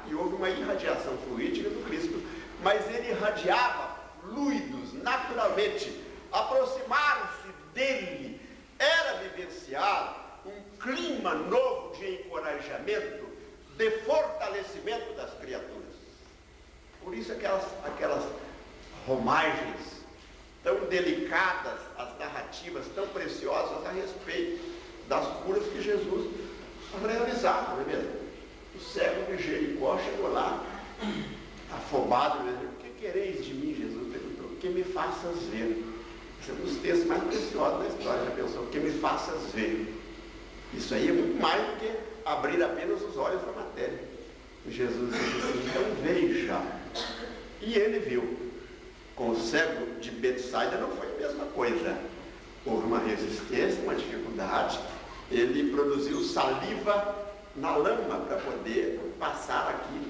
E houve uma irradiação fluídica do Cristo. Mas ele irradiava fluidos naturalmente. Aproximaram-se dele era vivenciar um clima novo de encorajamento, de fortalecimento das criaturas. Por isso aquelas romagens tão delicadas, as narrativas tão preciosas a respeito das curas que Jesus realizava, não é mesmo? O cego de Jericó chegou lá, afobado, mesmo. O que quereis de mim, Jesus perguntou? Que me faças ver. Esse é um dos textos mais preciosos da história, já pensou? Que me faças ver. Isso aí é muito mais do que abrir apenas os olhos da matéria. E Jesus disse assim, então veja. E ele viu. Com o cego de Betsaida não foi a mesma coisa. Houve uma resistência, uma dificuldade. Ele produziu saliva na lama para poder passar aqui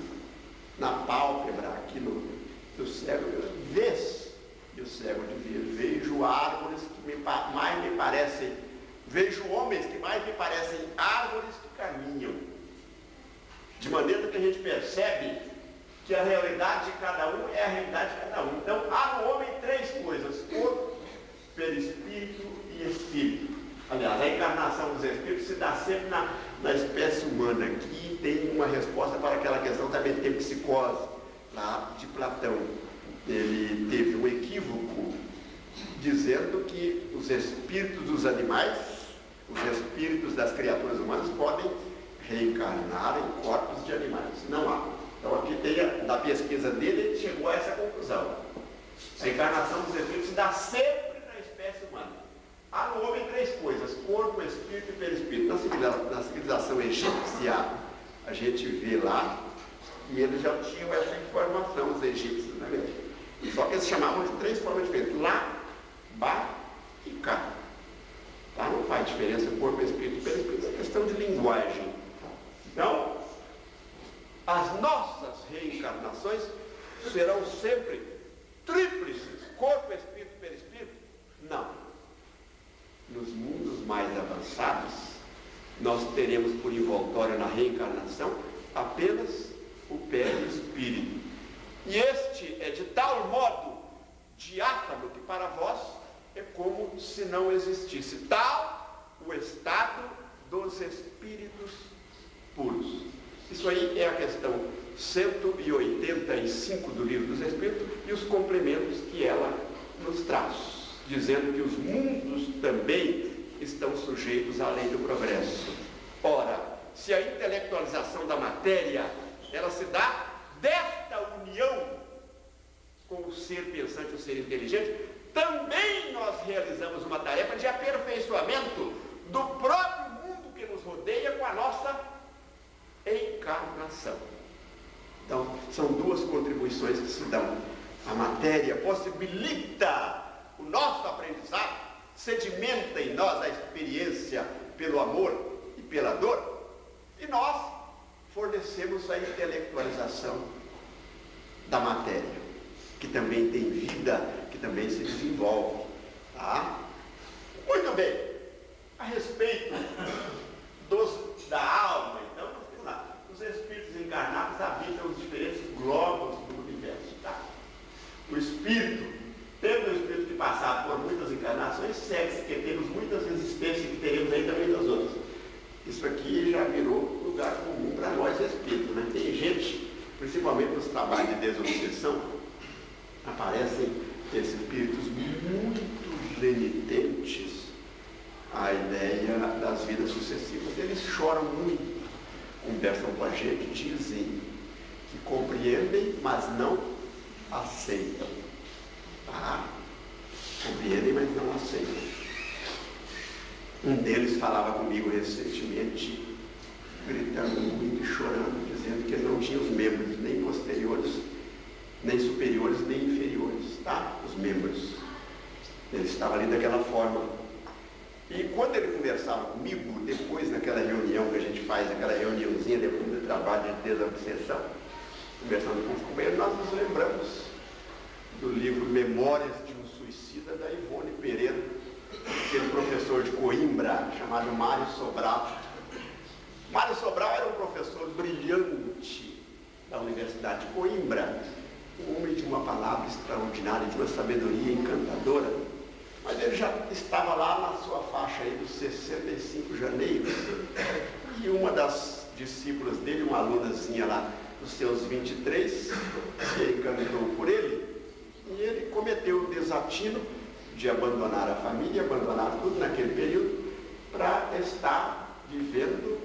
na pálpebra, aqui no cego. Vês, e o cego de ver, vejo árvores que mais me parecem, vejo homens que mais me parecem árvores que caminham. De maneira que a gente percebe que a realidade de cada um é a realidade de cada um. Então, há no homem 3 coisas: corpo, perispírito e espírito. Aliás, a encarnação dos espíritos se dá sempre na espécie humana. Aqui tem uma resposta para aquela questão da metempsicose, lá de Platão. Ele teve um equívoco dizendo que os espíritos dos animais, os espíritos das criaturas humanas podem reencarnar em corpos de animais. Não há. Então aqui tem, na pesquisa dele, ele chegou a essa conclusão. A encarnação dos espíritos se dá sempre na espécie humana. Há no homem 3 coisas: corpo, espírito e perispírito. Na civilização egípcia, a gente vê lá, e eles já tinham essa informação, os egípcios, não é mesmo? Só que eles chamavam de 3 formas diferentes: lá, ba e cá. Lá não faz diferença corpo, espírito e perispírito, é questão de linguagem. Então, as nossas reencarnações serão sempre tríplices: corpo, espírito e perispírito? Não. Nos mundos mais avançados, nós teremos por envoltório na reencarnação apenas o perispírito. E este é de tal modo diáfano que para vós é como se não existisse. Tal o estado dos espíritos puros. Isso aí é a questão 185 do Livro dos Espíritos e os complementos que ela nos traz, dizendo que os mundos também estão sujeitos à lei do progresso. Ora, se a intelectualização da matéria, ela se dá desta união com o ser pensante, o ser inteligente, também nós realizamos uma tarefa de aperfeiçoamento do próprio mundo que nos rodeia com a nossa encarnação. Então, são 2 contribuições que se dão. A matéria possibilita o nosso aprendizado, sedimenta em nós a experiência pelo amor e pela dor, e nós fornecemos a intelectualização da matéria, que também tem vida, que também se desenvolve. Muito bem. A respeito da alma, então, nós temos lá, os espíritos encarnados habitam os diferentes globos do universo. O espírito, tendo o espírito que passar por muitas encarnações, segue-se que temos muitas existências que teremos ainda muitas outras. Isso aqui já virou lugar comum para nós espíritos, né? Tem gente principalmente nos trabalhos de desobsessão, aparecem espíritos muito renitentes à ideia das vidas sucessivas. Eles choram muito, conversam com a gente, dizem que compreendem, mas não aceitam. Tá? Compreendem, mas não aceitam. Um deles falava comigo recentemente, gritando muito e chorando, dizendo que ele não tinha os membros nem posteriores, nem superiores, nem inferiores, tá? Os membros. Ele estava ali daquela forma. E quando ele conversava comigo, depois naquela reunião que a gente faz, aquela reuniãozinha depois do trabalho de desobsessão, conversando com os companheiros, nós nos lembramos do livro Memórias de um Suicida, da Ivone Pereira, aquele professor de Coimbra, chamado Mário Sobral. Mário Sobral era um professor brilhante da Universidade de Coimbra, um homem de uma palavra extraordinária, de uma sabedoria encantadora, mas ele já estava lá na sua faixa aí dos 65 janeiros, e uma das discípulas dele, uma alunazinha lá dos seus 23, se encantou por ele, e ele cometeu o desatino de abandonar a família, abandonar tudo naquele período, para estar vivendo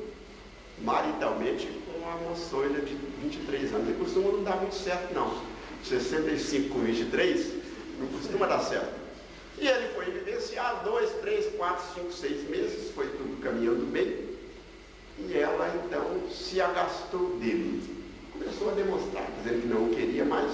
maritalmente com uma moçoila de 23 anos. E costuma não dar muito certo, não. 65 com 23 não costuma dar certo. E ele foi evidenciar 2, 3, 4, 5, 6 meses, foi tudo caminhando bem, e ela então se agastou dele. Começou a demonstrar, dizendo que não o queria mais.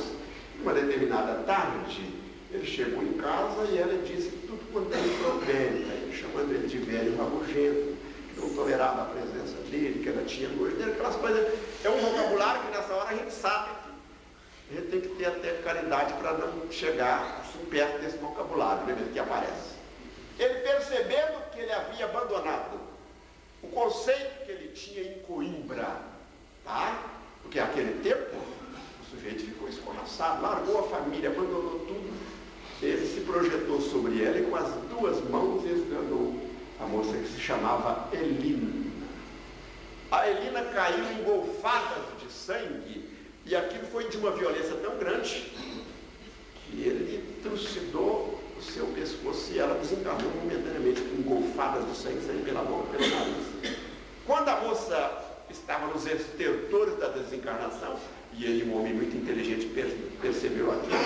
Uma determinada tarde, ele chegou em casa e ela disse que tudo quanto ele problema, ele chamando ele de velho rabugento, que não tolerava a presença dele, que ela tinha nojo dele, aquelas coisas. É um vocabulário que nessa hora a gente sabe que a gente tem que ter até caridade para não chegar assim perto desse vocabulário, né, que aparece. Ele, percebendo que ele havia abandonado o conceito que ele tinha em Coimbra, tá? Porque naquele tempo o sujeito ficou escorraçado, largou a família, abandonou tudo. Ele se projetou sobre ela e com as duas mãos esganou a moça que se chamava Elina. A Elina caiu em golfadas de sangue, e aquilo foi de uma violência tão grande que ele trucidou o seu pescoço e ela desencarnou momentaneamente com golfadas de sangue saindo pela boca, pelo nariz. Quando a moça estava nos estertores da desencarnação, e ele, um homem muito inteligente, percebeu aquilo,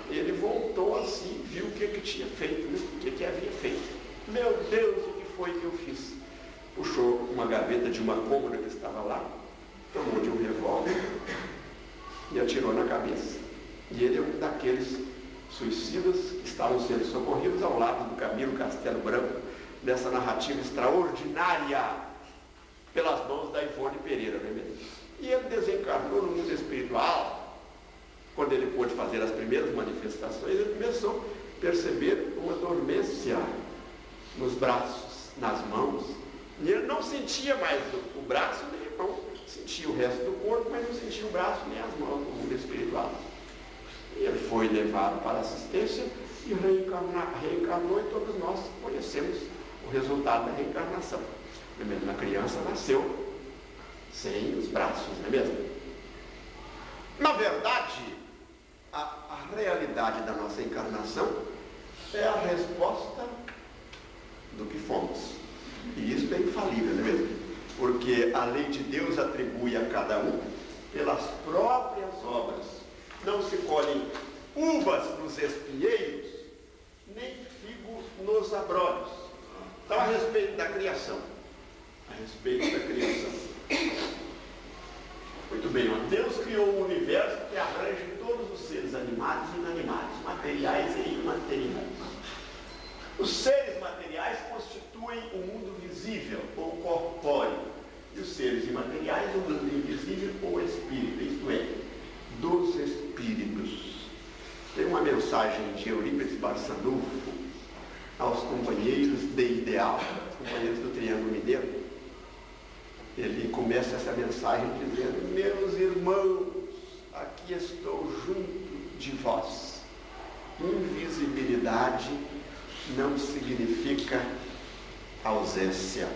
ele voltou assim, viu o que tinha feito, né? O que havia feito. Meu Deus, o que foi que eu fiz? Puxou uma gaveta de uma cômoda que estava lá, tomou de um revólver e atirou na cabeça. E ele é um daqueles suicidas que estavam sendo socorridos ao lado do Camilo Castelo Branco, dessa narrativa extraordinária, pelas mãos da Ivone Pereira, não é mesmo? E ele desencarnou no mundo espiritual. Quando ele pôde fazer as primeiras manifestações, ele começou a perceber uma dormência nos braços, nas mãos, e ele não sentia mais o braço nem a mão, sentia o resto do corpo, mas não sentia o braço nem as mãos no mundo espiritual. E ele foi levado para a assistência e reencarnou, e todos nós conhecemos o resultado da reencarnação. A criança nasceu sem os braços, não é mesmo? Na verdade, a realidade da nossa encarnação é a resposta do que fomos. E isso é infalível, não é mesmo? Porque a lei de Deus atribui a cada um pelas próprias obras. Não se colhem uvas nos espinheiros, nem figos nos abrolhos. Então, a respeito da criação. A respeito da criação. Muito bem, ó. Deus criou um universo que abrange todos os seres animados e inanimados, materiais e imateriais. Os seres materiais constituem o mundo visível ou corpóreo, e os seres imateriais o mundo invisível ou espírito, isto é, dos espíritos. Tem uma mensagem de Eurípides Barçanufo aos companheiros de ideal, os companheiros do Triângulo Mineiro. Ele começa essa mensagem dizendo: meus irmãos, aqui estou junto de vós. Invisibilidade não significa ausência.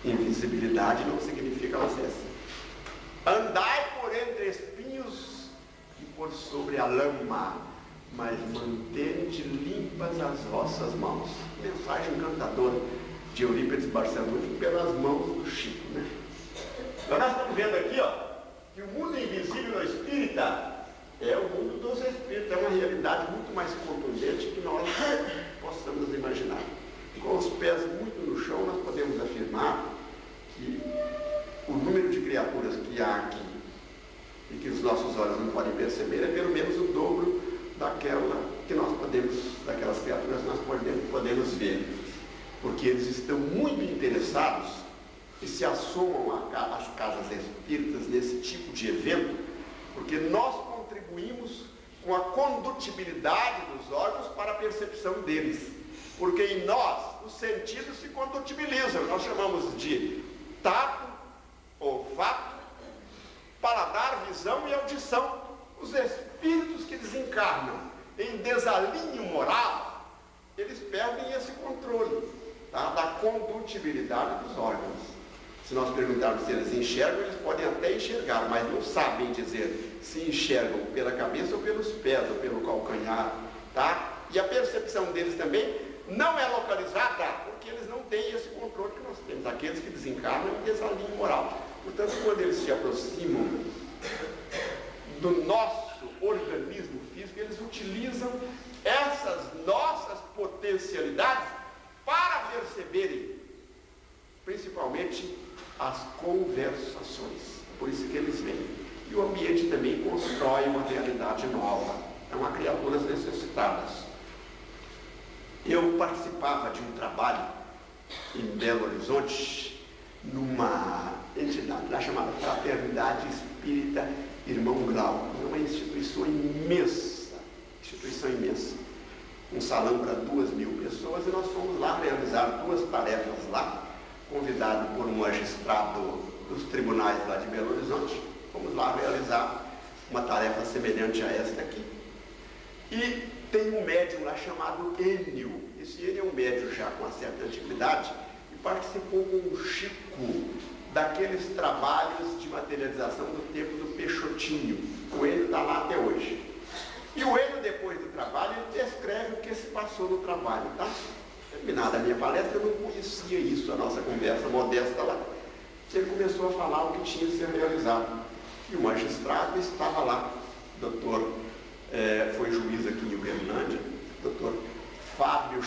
Invisibilidade não significa ausência. Andai sobre a lama, mas mantende limpas as vossas mãos. Mensagem encantadora de Eurípides Barçanufo pelas mãos do Chico, né? Então nós estamos vendo aqui, ó, que o mundo invisível no espírita é o mundo dos espíritos, é uma realidade muito mais contundente que nós possamos imaginar. Com os pés muito no chão, nós podemos afirmar que o número de criaturas que há aqui e que os nossos olhos não podem perceber é pelo menos o dobro daquelas criaturas que nós podemos ver, porque eles estão muito interessados e se assomam às casas espíritas nesse tipo de evento, porque nós contribuímos com a condutibilidade dos órgãos para a percepção deles, porque em nós os sentidos se condutibilizam, nós chamamos de tato, olfato, paladar, visão e audição. Os espíritos que desencarnam em desalinho moral, eles perdem esse controle, tá, da condutibilidade dos órgãos. Se nós perguntarmos se eles enxergam, eles podem até enxergar, mas não sabem dizer se enxergam pela cabeça ou pelos pés ou pelo calcanhar, tá? E a percepção deles também não é localizada, porque eles não têm esse controle que nós temos, aqueles que desencarnam em desalinho moral. Portanto, quando eles se aproximam do nosso organismo físico, eles utilizam essas nossas potencialidades para perceberem, principalmente, as conversações. Por isso que eles vêm. E o ambiente também constrói uma realidade nova. Então, há criaturas necessitadas. Eu participava de um trabalho em Belo Horizonte, numa entidade lá chamada Fraternidade Espírita Irmão Grau. É uma instituição imensa, um salão para 2.000 pessoas, e nós fomos lá realizar 2 tarefas lá, convidado por um magistrado dos tribunais lá de Belo Horizonte. Fomos lá realizar uma tarefa semelhante a esta aqui. E tem um médium lá chamado Enio. Esse Enio é um médium já com uma certa antiguidade e participou com o Chico daqueles trabalhos de materialização do tempo do Peixotinho. O Enio está lá até hoje. E o Enio, depois do trabalho, ele descreve o que se passou no trabalho, tá? Terminada a minha palestra, eu não conhecia isso, a nossa conversa modesta lá. Ele começou a falar o que tinha se realizado. E o magistrado estava lá, doutor, foi juiz aqui em Uberlândia, doutor Fábio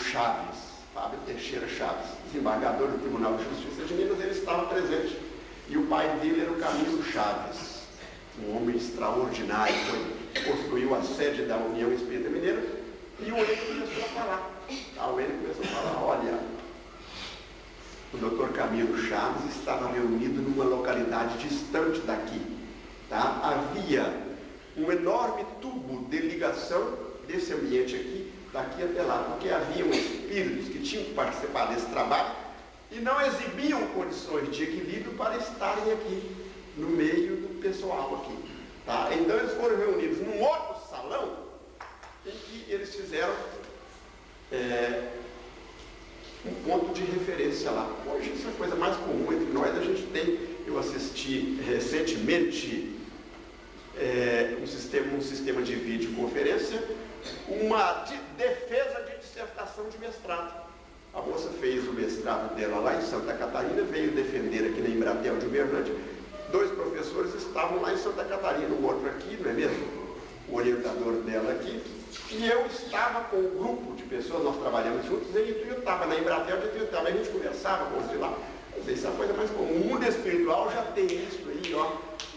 Teixeira Chaves, desembargador do Tribunal de Justiça de Minas. Ele estava presente. E o pai dele era o Camilo Chaves, um homem extraordinário, construiu a sede da União Espírita Mineira. E o Enio começou a falar. O Enio começou a falar: olha, o doutor Camilo Chaves estava reunido numa localidade distante daqui, tá? Havia um enorme tubo de ligação desse ambiente aqui, daqui até lá, porque haviam espíritos que tinham que participar desse trabalho e não exibiam condições de equilíbrio para estarem aqui, no meio do pessoal aqui, tá? Então eles foram reunidos num outro salão, em que eles fizeram um ponto de referência lá. Hoje isso é a coisa mais comum entre nós. A gente tem, eu assisti recentemente um sistema de videoconferência, uma defesa de dissertação de mestrado. A moça fez o mestrado dela lá em Santa Catarina, veio defender aqui na Embratel de Uberlândia. 2 professores estavam lá em Santa Catarina, o outro aqui, não é mesmo? O orientador dela aqui. E eu estava com um grupo de pessoas, nós trabalhamos juntos, e eu estava na Embratel, a gente conversava com eles lá. Isso é a coisa mais comum. O mundo espiritual já tem isso aí, ó,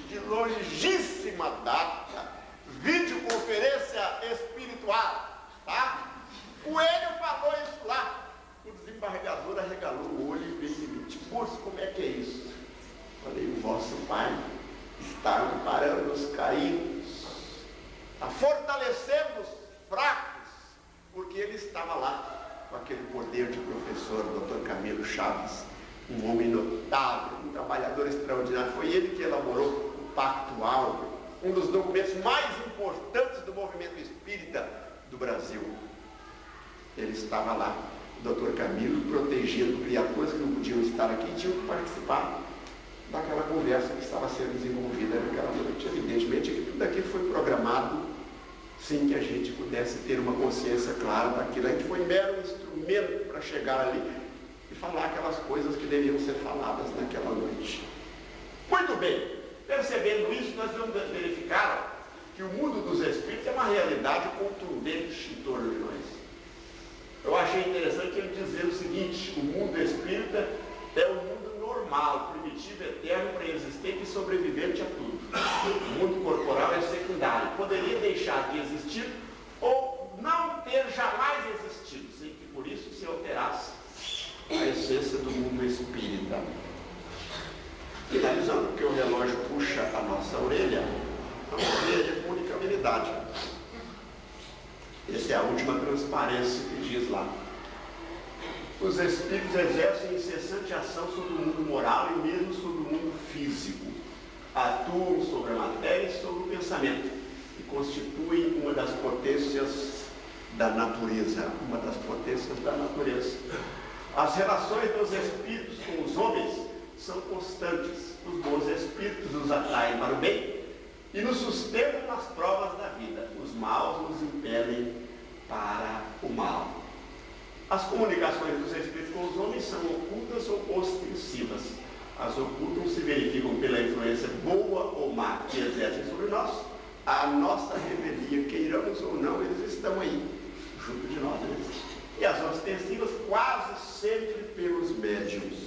de longíssima data. Videoconferência espiritual, tá? O Enio falou isso lá. O desembargador arregalou o olho e veio e disse: moço, como é que é isso? Falei: o vosso pai está amparando os caídos, está fortalecendo os fracos, porque ele estava lá com aquele poder de professor, Dr. Camilo Chaves, um homem notável, um trabalhador extraordinário. Foi ele que elaborou o Pacto Áureo, um dos documentos mais importantes do movimento espírita do Brasil. Ele estava lá, o Dr. Camilo, protegendo criaturas que não podiam estar aqui e tinham que participar daquela conversa que estava sendo desenvolvida naquela noite. Evidentemente que tudo aquilo foi programado sem que a gente pudesse ter uma consciência clara daquilo. A gente foi mero instrumento para chegar ali e falar aquelas coisas que deviam ser faladas naquela noite. Muito bem, percebendo isso, nós vamos verificar que o mundo dos espíritos é uma realidade contundente em torno de nós. Eu achei interessante ele dizer o seguinte: o mundo espírita é um mundo normal, primitivo, eterno, pré-existente e sobrevivente a tudo. O mundo corporal é secundário, poderia deixar de existir ou não ter jamais existido, sem que por isso se alterasse a essência do mundo espírita. Finalizando, porque o relógio puxa a nossa orelha, vamos ver a comunicabilidade. Essa é a última transparência que diz lá. Os espíritos exercem incessante ação sobre o mundo moral e mesmo sobre o mundo físico. Atuam sobre a matéria e sobre o pensamento e constituem uma das potências da natureza. As relações dos espíritos com os homens são constantes. Os bons espíritos os atraem para o bem e nos sustentam nas provas da vida. Os maus nos impelem para o mal. As comunicações dos espíritos com os homens são ocultas ou ostensivas. As ocultas se verificam pela influência boa ou má que exercem sobre nós. A nossa rebeldia, queiramos ou não, eles estão aí, junto de nós. E as ostensivas quase sempre pelos médiuns.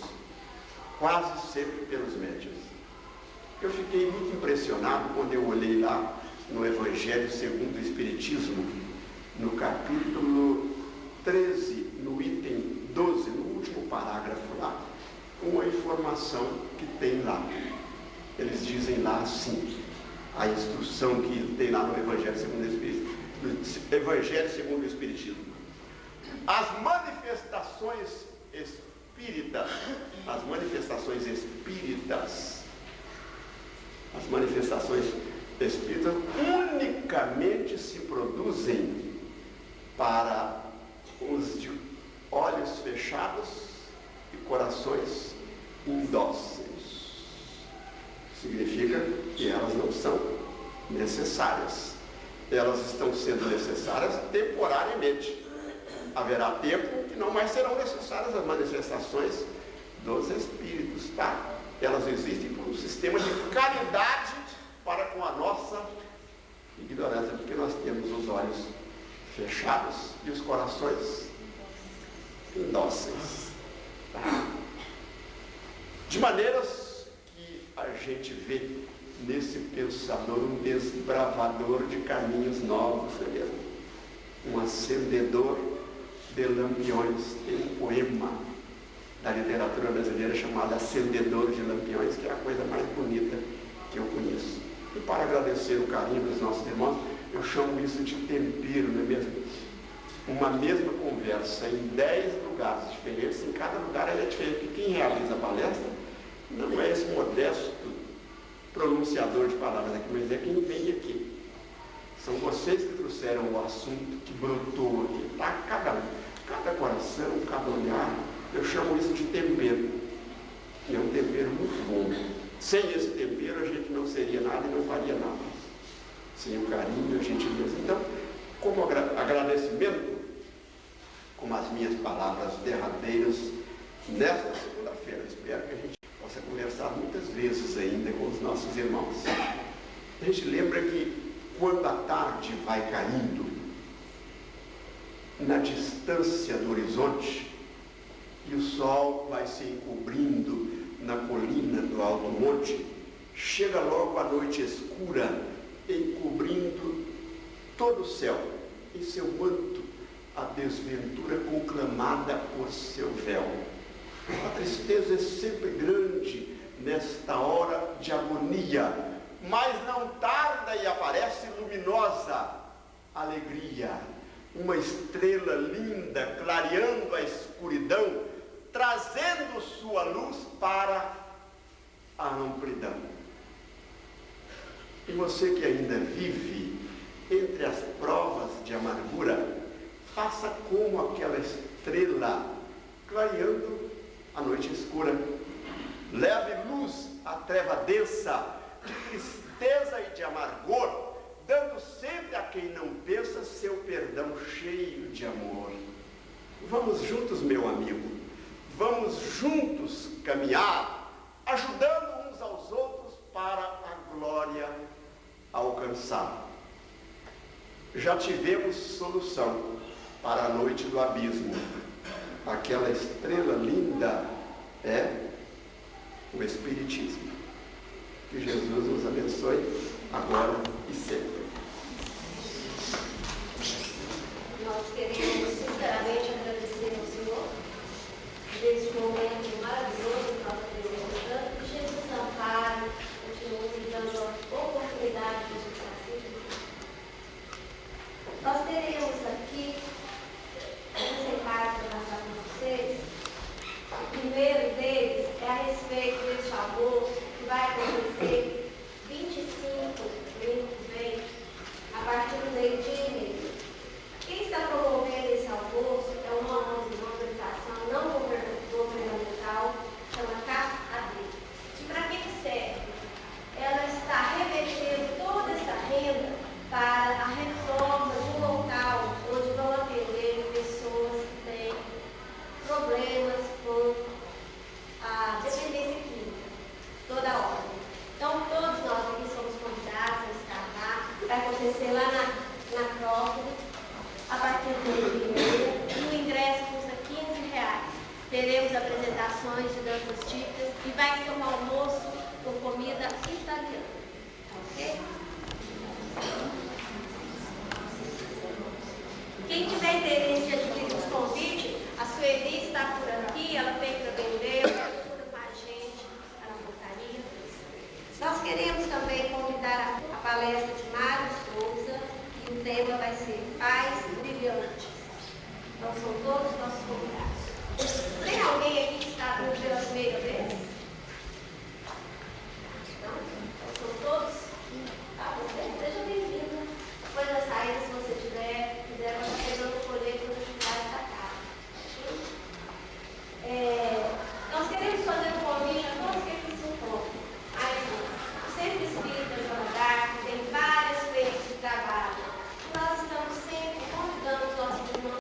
Eu fiquei muito impressionado quando eu olhei lá no Evangelho segundo o Espiritismo, no capítulo 13, no item 12, no último parágrafo lá, uma informação que tem lá. Eles dizem lá assim, a instrução que tem lá no Evangelho segundo o Espiritismo. As manifestações espíritas unicamente se produzem para os de olhos fechados e corações indóceis. Significa que elas não são necessárias. Elas estão sendo necessárias temporariamente. Haverá tempo que não mais serão necessárias as manifestações dos espíritos, tá? Elas existem por um sistema de caridade para com a nossa ignorância, porque nós temos os olhos fechados e os corações indóceis, tá? De maneiras que a gente vê nesse pensador um desbravador de caminhos novos, não é mesmo? Um acendedor de lampiões. Tem um poema da literatura brasileira chamado Acendedor de Lampiões, que é a coisa mais bonita que eu conheço. E para agradecer o carinho dos nossos irmãos, eu chamo isso de tempero, não é mesmo? Uma mesma conversa em 10 lugares diferentes, em cada lugar ela é diferente, porque quem realiza a palestra não é esse modesto pronunciador de palavras aqui, mas é quem vem aqui. São vocês que trouxeram o assunto que brotou aqui, tá? Cada coração, cada olhar, eu chamo isso de tempero. E é um tempero muito bom. Sem esse tempero a gente não seria nada e não faria nada. Sem o carinho, a gentileza. Então, como agradecimento, como as minhas palavras derradeiras nesta segunda-feira, espero que a gente possa conversar muitas vezes ainda com os nossos irmãos. A gente lembra que quando a tarde vai caindo, na distância do horizonte, e o sol vai se encobrindo na colina do alto monte, chega logo a noite escura, encobrindo todo o céu, em seu manto, a desventura conclamada por seu véu. A tristeza é sempre grande nesta hora de agonia, mas não tarda e aparece luminosa alegria, uma estrela linda clareando a escuridão, trazendo sua luz para a amplidão. E você que ainda vive entre as provas de amargura, faça como aquela estrela clareando a noite escura. Leve luz à treva densa de tristeza e de amargor, dando sempre a quem não pensa seu perdão cheio de amor. Vamos juntos, meu amigo, vamos juntos caminhar, ajudando uns aos outros para a glória alcançar. Já tivemos solução para a noite do abismo. Aquela estrela linda é o Espiritismo. Que Jesus nos abençoe agora e sempre. Nós queremos sinceramente agradecer ao Senhor por esse momento maravilhoso que nós apresentamos, que Jesus nos ampare, continue nos dando a oportunidade de nos fazer. Nós teremos aqui um recado para passar com vocês. O primeiro deles é a respeito deste almoço que vai acontecer 25 domingo que vem, a partir do meio-dia. Quem está promovendo esse almoço é uma organização não governamental, chama CAP-AD. E para que serve? Ela está revertendo toda essa renda para a reforma de um local onde vão atender pessoas que têm problemas com a dependência química, toda a ordem. Então, todos nós aqui somos convidados a estar lá. Vai acontecer lá na Acrópole, a partir do meio-dia, e o ingresso custa R$15. Teremos apresentações de danças típicas e vai ser um almoço com comida italiana. Ok? Quem tiver interesse de adquirir os convites, a Sueli está por aqui, ela tem para vender, procura com a gente na portaria. Nós queremos também convidar a palestra de Mário Souza, e o tema vai ser Pais Brilhantes. Então são todos nossos convidados. Tem alguém aqui que está no